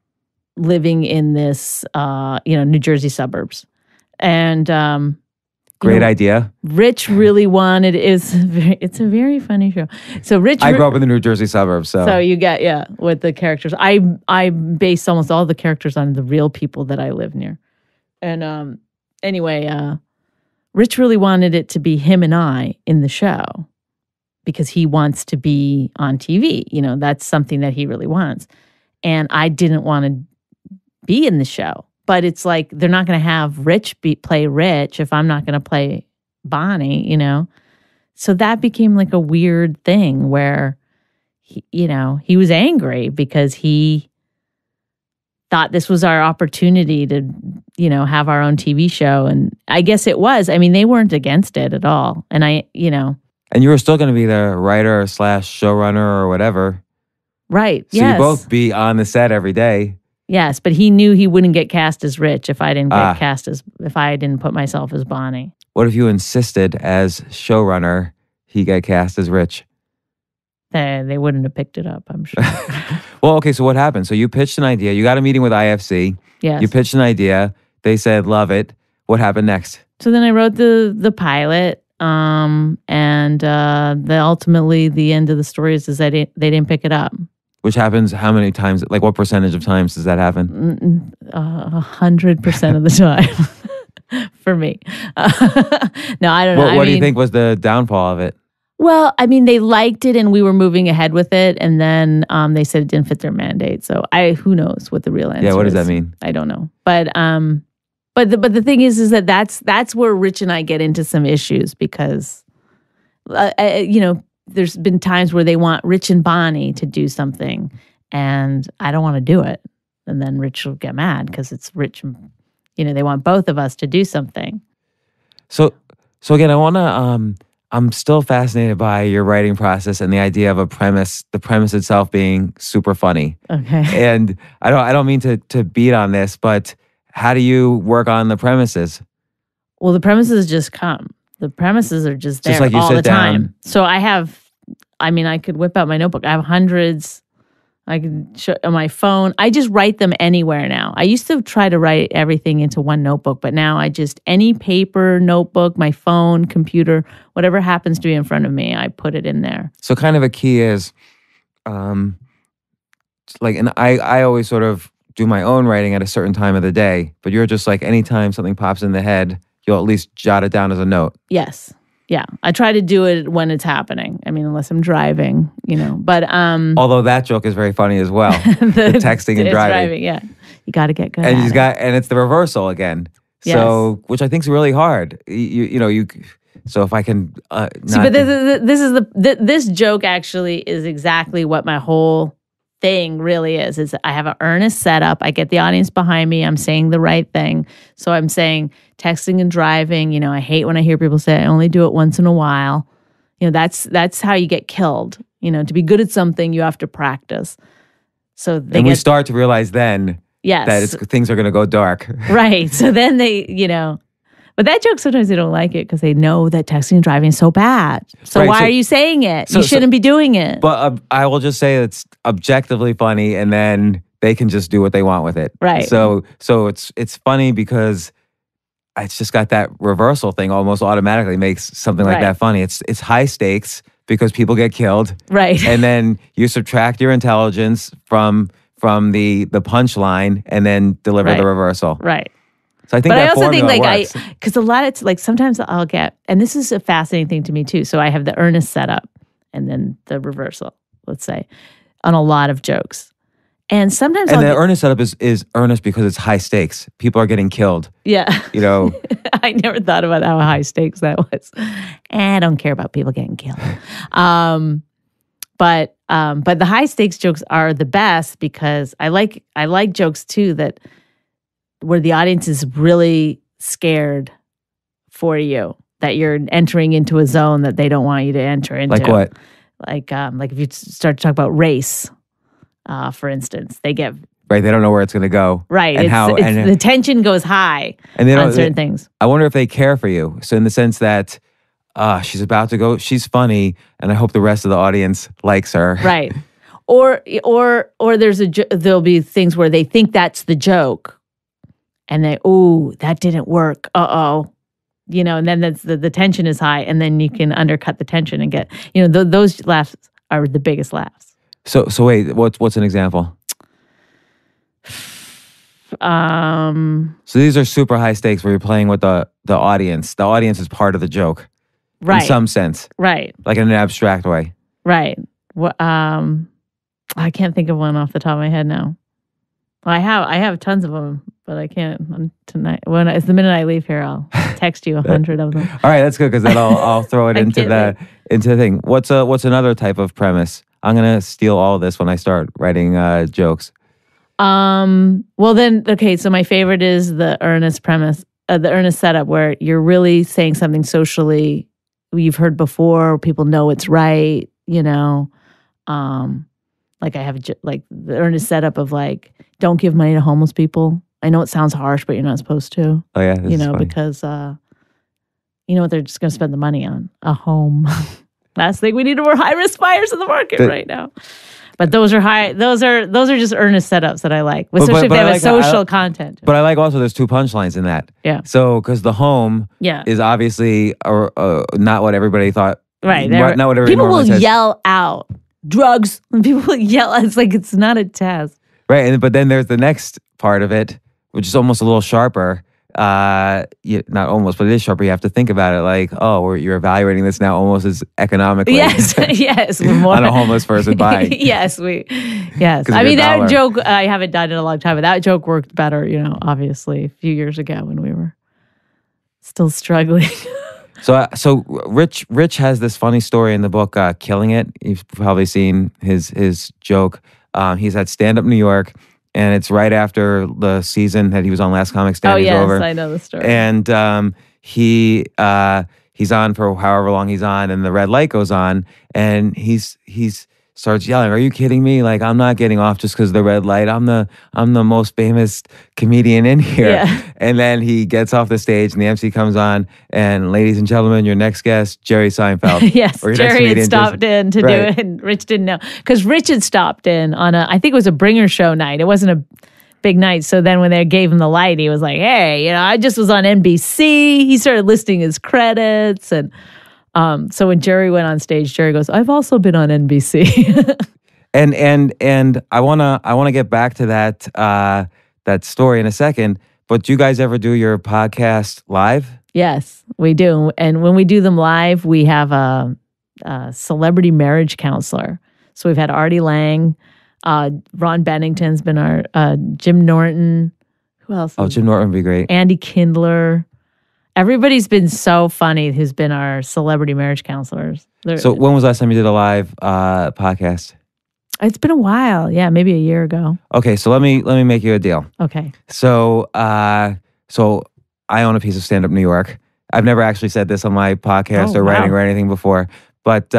living in this, New Jersey suburbs. And great idea. Rich really wanted it's a very funny show. So I grew up in the New Jersey suburbs, so you get with the characters. I based almost all the characters on the real people that I live near. And anyway, Rich really wanted it to be him and I in the show because he wants to be on TV. You know, that's something that he really wants. And I didn't want to be in the show. But it's like they're not going to have Rich play Rich if I'm not going to play Bonnie, you know? So that became like a weird thing where, he was angry because he thought this was our opportunity to, have our own TV show. And I guess it was. I mean, they weren't against it at all. And And you were still going to be the writer / showrunner or whatever. Right, so you both be on the set every day. Yes, but he knew he wouldn't get cast as Rich if I didn't get cast if I didn't put myself as Bonnie. What if you insisted as showrunner he get cast as Rich? They wouldn't have picked it up, I'm sure. Well, okay, so what happened? So you pitched an idea. You got a meeting with IFC. Yes. You pitched an idea. They said, love it. What happened next? So then I wrote the pilot, and ultimately the end of the story is that they didn't pick it up. Which happens how many times? Like what percentage of times does that happen? 100% of the time for me. No, I don't know. What do you think was the downfall of it? Well, I mean, they liked it and we were moving ahead with it. And then they said it didn't fit their mandate. So who knows what the real answer is. Yeah, what does that mean? I don't know. But the thing is that that's where Rich and I get into some issues because, there's been times where they want Rich and Bonnie to do something and I don't want to do it. And then Rich will get mad because it's Rich, they want both of us to do something. So again, I want to, I'm still fascinated by your writing process and the idea of the premise itself being super funny. Okay. And I don't mean to beat on this, but how do you work on the premises? Well, the premises just come. The premises are just there like you all sit the time. down. So I could whip out my notebook. I have hundreds I can show on my phone. I just write them anywhere now. I used to try to write everything into one notebook, but now I just, any paper, notebook, my phone, computer, whatever happens to be in front of me, I put it in there. So kind of a key is, and I always sort of do my own writing at a certain time of the day, but you're just like, anytime something pops in the head, you'll at least jot it down as a note. Yes. Yeah, I try to do it when it's happening. I mean, unless I'm driving, But although that joke is very funny as well, the texting and driving. Yeah, you got to get good. And at it's the reversal again. So, which I think is really hard. So if I can, see, but this joke actually is exactly what my whole thing really is. Is I have an earnest setup. I get the audience behind me. I'm saying the right thing. So I'm saying texting and driving. I hate when I hear people say I only do it once in a while. That's how you get killed. To be good at something, you have to practice. So we start to realize then that things are going to go dark. Right. So then but that joke, sometimes they don't like it because they know that texting and driving is so bad. So why are you saying it? You shouldn't be doing it. But I will just say it's objectively funny, and then they can just do what they want with it. Right. So it's funny because it's just got that reversal thing almost automatically makes something like that funny. It's high stakes because people get killed. Right. And then you subtract your intelligence from the punchline and then deliver the reversal. Right. So I think I also think works. because a lot of sometimes I'll get, and this is a fascinating thing to me too. So I have the earnest setup and then the reversal, let's say, on a lot of jokes. And sometimes the earnest setup is earnest because it's high stakes. People are getting killed. Yeah. I never thought about how high stakes that was. I don't care about people getting killed. But the high stakes jokes are the best because I like jokes too where the audience is really scared for you, that you're entering into a zone that they don't want you to enter into. Like what? Like if you start to talk about race, for instance, they get right. They don't know where it's going to go. Right. And the tension goes high on certain things. I wonder if they care for you. So in the sense that she's about to go, she's funny, and I hope the rest of the audience likes her. Right. Or there'll be things where they think that's the joke. And that didn't work. And then the tension is high, and then you can undercut the tension and get, those laughs are the biggest laughs. So wait, what's an example? So these are super high stakes where you're playing with the audience. The audience is part of the joke, right? In some sense, right? Like in an abstract way, right? I can't think of one off the top of my head now. Well, I have tons of them, but I can't tonight. It's the minute I leave here, I'll text you 100 of them. All right, that's good because then I'll throw it into the thing. What's another type of premise? I'm gonna steal all of this when I start writing jokes. Well then, okay. So my favorite is the earnest premise, the earnest setup, where you're really saying something socially you've heard before. People know it's right. Like I have like the earnest setup of like, don't give money to homeless people. I know it sounds harsh, but you're not supposed to. Oh yeah, this is funny. Because you know what they're just going to spend the money on? A home. Last thing we need are more high risk buyers in the market right now. But those are high. Those are just earnest setups that I like, especially if they have a social content. But I like also there's two punchlines in that. Yeah. So because the home is obviously not what everybody thought. Right. Not what everybody people will says. Yell out drugs. And people will yell. It's like it's not a test. Right. But then there's the next part of it, which is almost a little sharper. Not almost, but it is sharper. You have to think about it like, you're evaluating this now almost as economically. Yes, yes. On a homeless person buying. Yes. I mean, that joke, I haven't done in a long time, but that joke worked better, obviously a few years ago when we were still struggling. So Rich has this funny story in the book, Killing It. You've probably seen his joke. He's at Stand Up New York. And it's right after the season that he was on Last Comic Standing over. Oh, yes, I know the story. And he's on for however long he's on, and the red light goes on, and he's starts yelling, "Are you kidding me? Like, I'm not getting off just because of the red light. I'm the most famous comedian in here." Yeah. And then he gets off the stage and the MC comes on, and ladies and gentlemen, your next guest, Jerry Seinfeld. Yes, Or your next Jerry had comedian, stopped in to do it, and Rich didn't know. Because Rich had stopped in on I think it was a bringer show night. It wasn't a big night. So then when they gave him the light, he was like, "Hey, I just was on NBC." He started listing his credits. And so when Jerry went on stage, Jerry goes, "I've also been on NBC." And I wanna get back to that story in a second. But do you guys ever do your podcast live? Yes, we do. And when we do them live, we have a celebrity marriage counselor. So we've had Artie Lang, Ron Bennington's been our Jim Norton. Who else? Oh, Jim Norton would be great. Andy Kindler. Everybody's been so funny who's been our celebrity marriage counselors. So when was the last time you did a live podcast? It's been a while. Yeah, maybe a year ago. Okay, so let me make you a deal. Okay. So I own a piece of Stand Up New York. I've never actually said this on my podcast or writing or anything before, but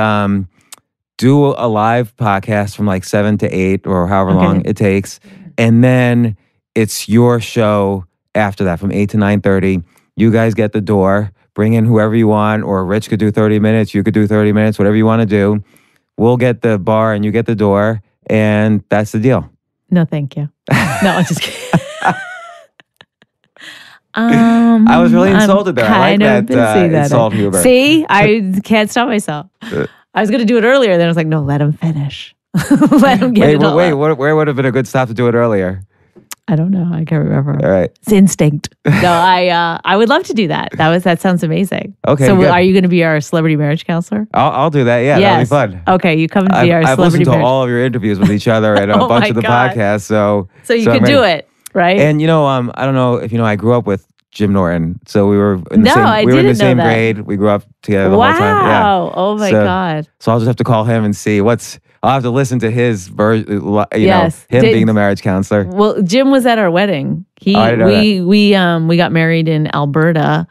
do a live podcast from like 7 to 8 or however long it takes, and then it's your show after that from 8 to 9:30. You guys get the door, bring in whoever you want, or Rich could do 30 minutes, you could do 30 minutes, whatever you want to do. We'll get the bar and you get the door, and that's the deal. No, thank you. No, I'm just kidding. I was really insulted there. I like that insult humor. See, I can't stop myself. I was going to do it earlier, then I was like, no, let him finish. Let him get it all out. Where would have been a good stop to do it earlier? I don't know. I can't remember. All right. It's instinct. No, I would love to do that. That sounds amazing. Okay. So good. Are you going to be our celebrity marriage counselor? I'll do that. Yeah, yes. that'll be fun. Okay, you come to be our I've celebrity listened to marriage. all of your interviews with each other and a Oh bunch of the God. podcasts. So you could do it, right? And I don't know if you know, I grew up with Jim Norton, so we were in the same grade. We grew up together the whole time. Yeah. Wow! Oh my God! So I'll just have to call him and see I'll have to listen to his version. Yes. Him being the marriage counselor. Well, Jim was at our wedding. We got married in Alberta,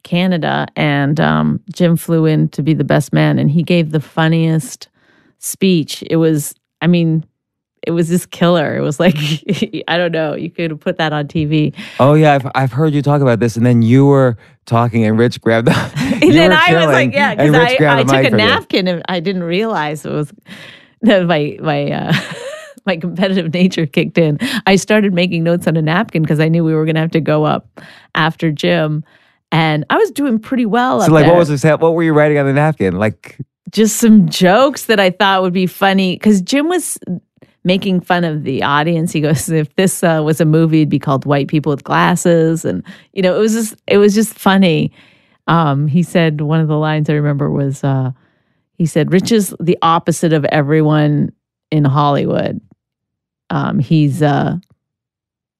Canada, and Jim flew in to be the best man, and he gave the funniest speech. It was just killer. It was like, I don't know, you could have put that on TV. Oh yeah, I've heard you talk about this, and then you were talking, and Rich grabbed the. And then I was like, yeah, because I took a napkin, and I didn't realize it was my competitive nature kicked in. I started making notes on a napkin because I knew we were going to have to go up after Jim, and I was doing pretty well. So, what were you writing on the napkin? Like just some jokes that I thought would be funny because Jim was making fun of the audience. He goes, "If this was a movie, it'd be called White People with Glasses," and it was just funny. He said one of the lines I remember was, he said, "Rich is the opposite of everyone in Hollywood. He's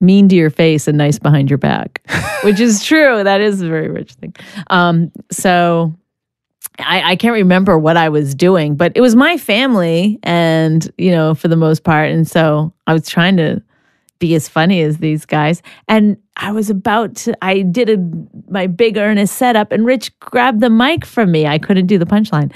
mean to your face and nice behind your back," which is true. That is a very Rich thing. So I can't remember what I was doing, but it was my family, and for the most part, and so I was trying to be as funny as these guys, and I did my big earnest setup, and Rich grabbed the mic from me. I couldn't do the punchline.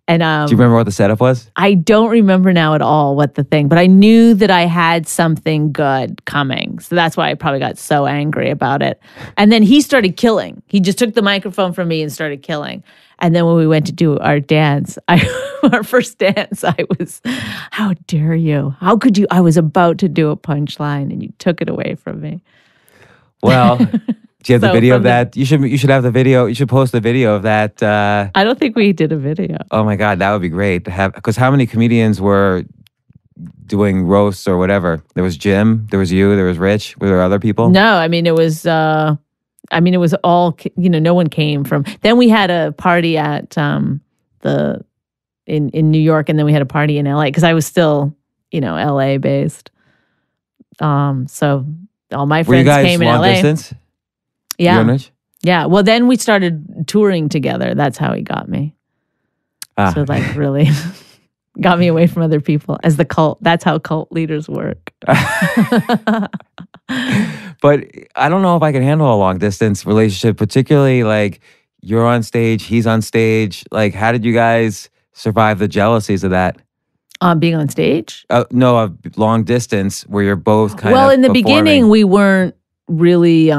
And do you remember what the setup was? I don't remember now at all what the thing, but I knew that I had something good coming. So that's why I probably got so angry about it. And then he started killing. He just took the microphone from me and started killing. And then when we went to do our dance, our first dance, I was, "How dare you? How could you? I was about to do a punchline and you took it away from me." Well, do you have the video of that? You should have the video. You should post the video of that. I don't think we did a video. Oh my God, that would be great to have. Because how many comedians were doing roasts or whatever? There was Jim, there was you, there was Rich. Were there other people? No, it was. It was all. No one came from. Then we had a party at in New York, and then we had a party in LA because I was still LA based. So all my friends came in LA. Were you guys long distance? Yeah. Yeah. Well, then we started touring together. That's how he got me. So really got me away from other people as the cult. That's how cult leaders work. But I don't know if I can handle a long distance relationship, particularly like you're on stage, he's on stage. Like, how did you guys survive the jealousies of that? Being on stage? No, a long distance where you're both kind of Well, in the performing. beginning, we weren't really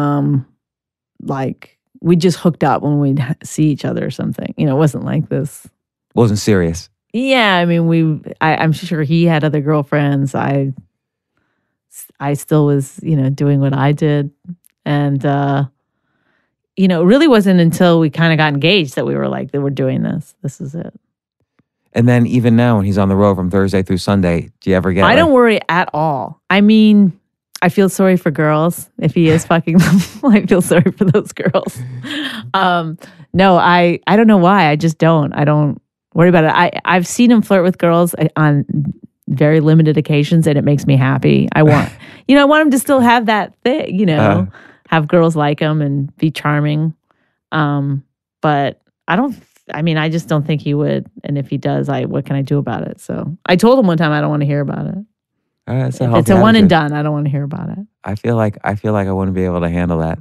like, we just hooked up when we'd see each other or something. You know, it wasn't like this. Wasn't serious. Yeah, I mean, I'm sure he had other girlfriends. I still was, you know, doing what I did. And, you know, it really wasn't until we kind of got engaged that we were like, that we're doing this. This is it. And then even now when he's on the road from Thursday through Sunday, do you ever get I don't worry at all. I mean, I feel sorry for girls. If he is fucking them, I feel sorry for those girls. No, I don't know why. I just don't. I don't worry about it. I've seen him flirt with girls on very limited occasions, and it makes me happy. I want him to still have that thing, you know, have girls like him and be charming. But I just don't think he would. And if he does, what can I do about it? So I told him one time I don't want to hear about it. It's a one and done. I don't want to hear about it. I feel like I wouldn't be able to handle that.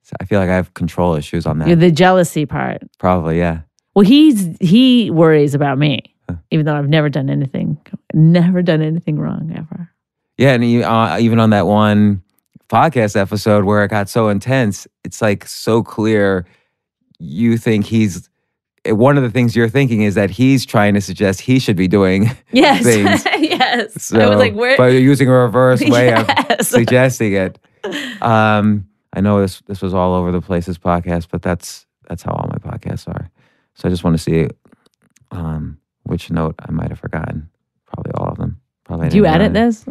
So I feel like I have control issues on that. You're the jealousy part. Probably, yeah. Well, he worries about me, even though I've never done anything wrong ever. Yeah, and even on that one podcast episode where it got so intense, it's like so clear. You think one of the things you're thinking is that he's trying to suggest he should be doing yes. things. Yes. So, I was like, where? But you're using a reverse way of Yes. suggesting it. I know this was all over the place, this podcast, but that's how all my podcasts are. So I just want to see which note I might have forgotten. Probably all of them. Probably. Do you edit this?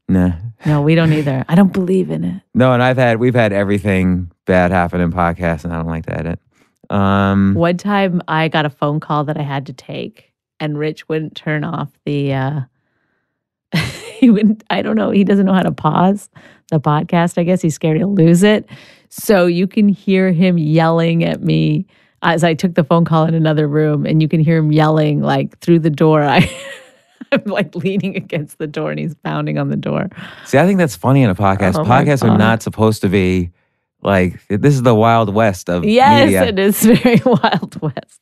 Nah. No, we don't either. I don't believe in it. No, and we've had everything bad happen in podcasts, and I don't like to edit. One time I got a phone call that I had to take, and Rich wouldn't turn off the he wouldn't, I don't know, he doesn't know how to pause the podcast. I guess he's scared he'll lose it. So you can hear him yelling at me as I took the phone call in another room, and you can hear him yelling like through the door. I'm like leaning against the door and he's pounding on the door. See, I think that's funny in a podcast. Podcasts are not supposed to be like, this is the Wild West of media. Yes, it is very Wild West.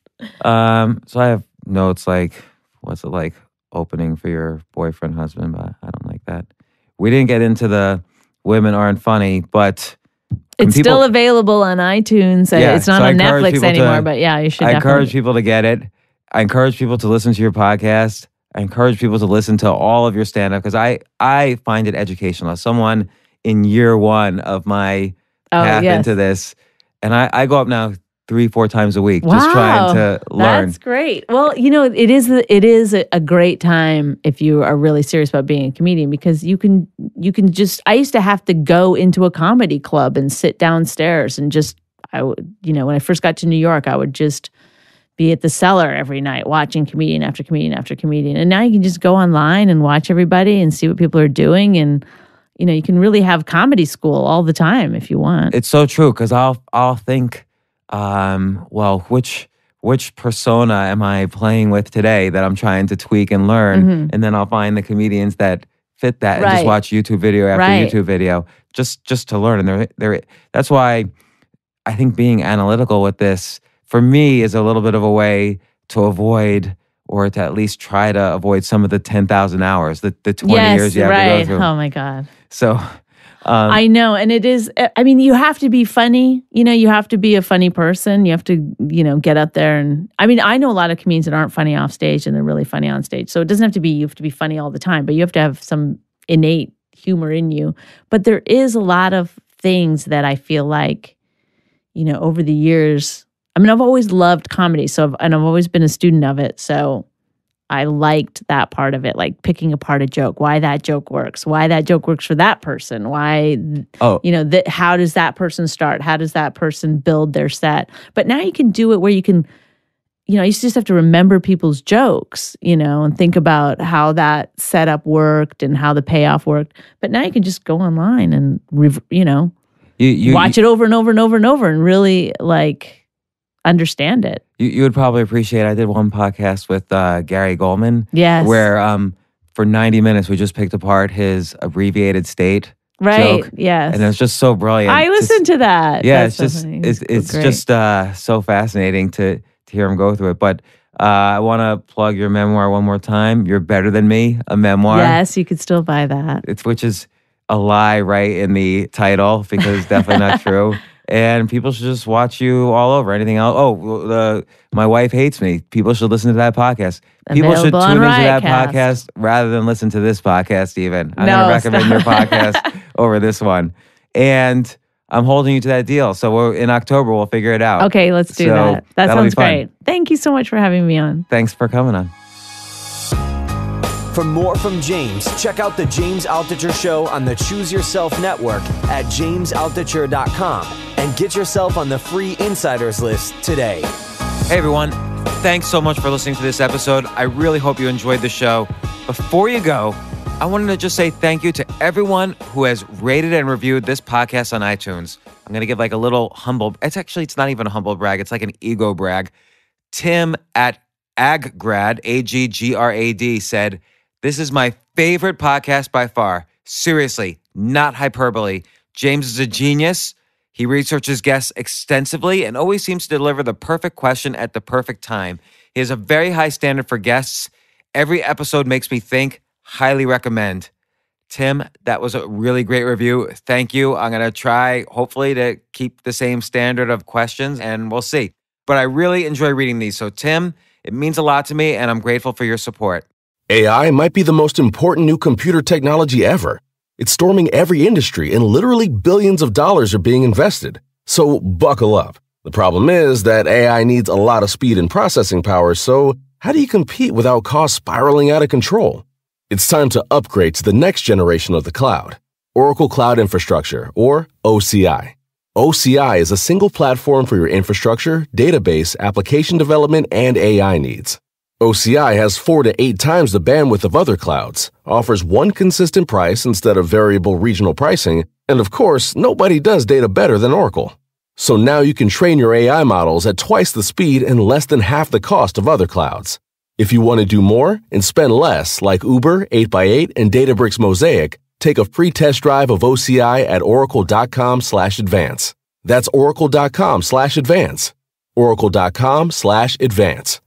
So I have notes like, what's it like opening for your boyfriend, husband? But I don't like that. We didn't get into the women aren't funny, but it's still available on iTunes. Yeah, it's not on Netflix anymore, but yeah, you should I definitely. encourage people to get it. I encourage people to listen to your podcast. I encourage people to listen to all of your stand-up because I find it educational. As someone in year one of my path into this, and I go up now 3-4 times a week just trying to learn. That's great. Well, you know, it is a great time if you are really serious about being a comedian because you can just. I used to have to go into a comedy club and sit downstairs and I would, you know, when I first got to New York, I would just be at the Cellar every night watching comedian after comedian after comedian. And now you can just go online and watch everybody and see what people are doing. And, you know, you can really have comedy school all the time if you want. It's so true because I'll think, well, which persona am I playing with today that I'm trying to tweak and learn? Mm-hmm. And then I'll find the comedians that fit that and just watch YouTube video after YouTube video just to learn. And that's why I think being analytical with this, for me, is a little bit of a way to avoid or to at least try to avoid some of the 10,000 hours, the 20 years you have to go through. Oh, my God. So I know. And it is, I mean, you have to be funny. You know, you have to be a funny person. You have to, you know, get up there. And I mean, I know a lot of comedians that aren't funny off stage and they're really funny on stage. So it doesn't have to be, you have to be funny all the time, but you have to have some innate humor in you. But there is a lot of things that I feel like, you know, over the years, I mean, I've always loved comedy, and I've always been a student of it. So I liked that part of it, like picking apart a joke, why that joke works, why that joke works for that person, why, you know, how does that person start? How does that person build their set? But now you can do it where you can, you know, you just have to remember people's jokes, you know, and think about how that setup worked and how the payoff worked. But now you can just go online and, you know, you watch it over and over and over and over and really like understand it. You would probably appreciate, I did one podcast with Gary Goldman. Yes. Where for 90 minutes we just picked apart his abbreviated state joke. Yes. And it was just so brilliant. I listened to that. Yeah, That's it's just so fascinating to hear him go through it. But I want to plug your memoir one more time. You're Better Than Me, a memoir. Yes, you could still buy that. Which is a lie right in the title because it's definitely not true. And people should just watch you all over. Anything else? Oh, My Wife Hates Me. People should listen to that podcast. People should Available tune on into that Riotcast. podcast rather than listen to this podcast even. I'm No, going to recommend stop. your podcast over this one. And I'm holding you to that deal. So in October, we'll figure it out. Okay, let's do So that. That that'll be sounds fun. great. Thank you so much for having me on. Thanks for coming on. For more from James, check out The James Altucher Show on the Choose Yourself Network at jamesaltucher.com and get yourself on the free Insiders list today. Hey, everyone. Thanks so much for listening to this episode. I really hope you enjoyed the show. Before you go, I wanted to just say thank you to everyone who has rated and reviewed this podcast on iTunes. I'm going to give like a little humble, it's not even a humble brag. It's like an ego brag. Tim at Aggrad, A-G-G-R-A-D, said, "This is my favorite podcast by far. Seriously, not hyperbole. James is a genius. He researches guests extensively and always seems to deliver the perfect question at the perfect time. He has a very high standard for guests. Every episode makes me think. Highly recommend." Tim, that was a really great review. Thank you. I'm going to try, hopefully, to keep the same standard of questions, and we'll see. But I really enjoy reading these. So, Tim, it means a lot to me, and I'm grateful for your support. AI might be the most important new computer technology ever. It's storming every industry, and literally billions of dollars are being invested. So buckle up. The problem is that AI needs a lot of speed and processing power, so how do you compete without costs spiraling out of control? It's time to upgrade to the next generation of the cloud, Oracle Cloud Infrastructure, or OCI. OCI is a single platform for your infrastructure, database, application development, and AI needs. OCI has 4 to 8 times the bandwidth of other clouds, offers one consistent price instead of variable regional pricing, and of course, nobody does data better than Oracle. So now you can train your AI models at twice the speed and less than half the cost of other clouds. If you want to do more and spend less, like Uber, 8x8, and Databricks Mosaic, take a free test drive of OCI at oracle.com/advance. That's oracle.com/advance. oracle.com/advance.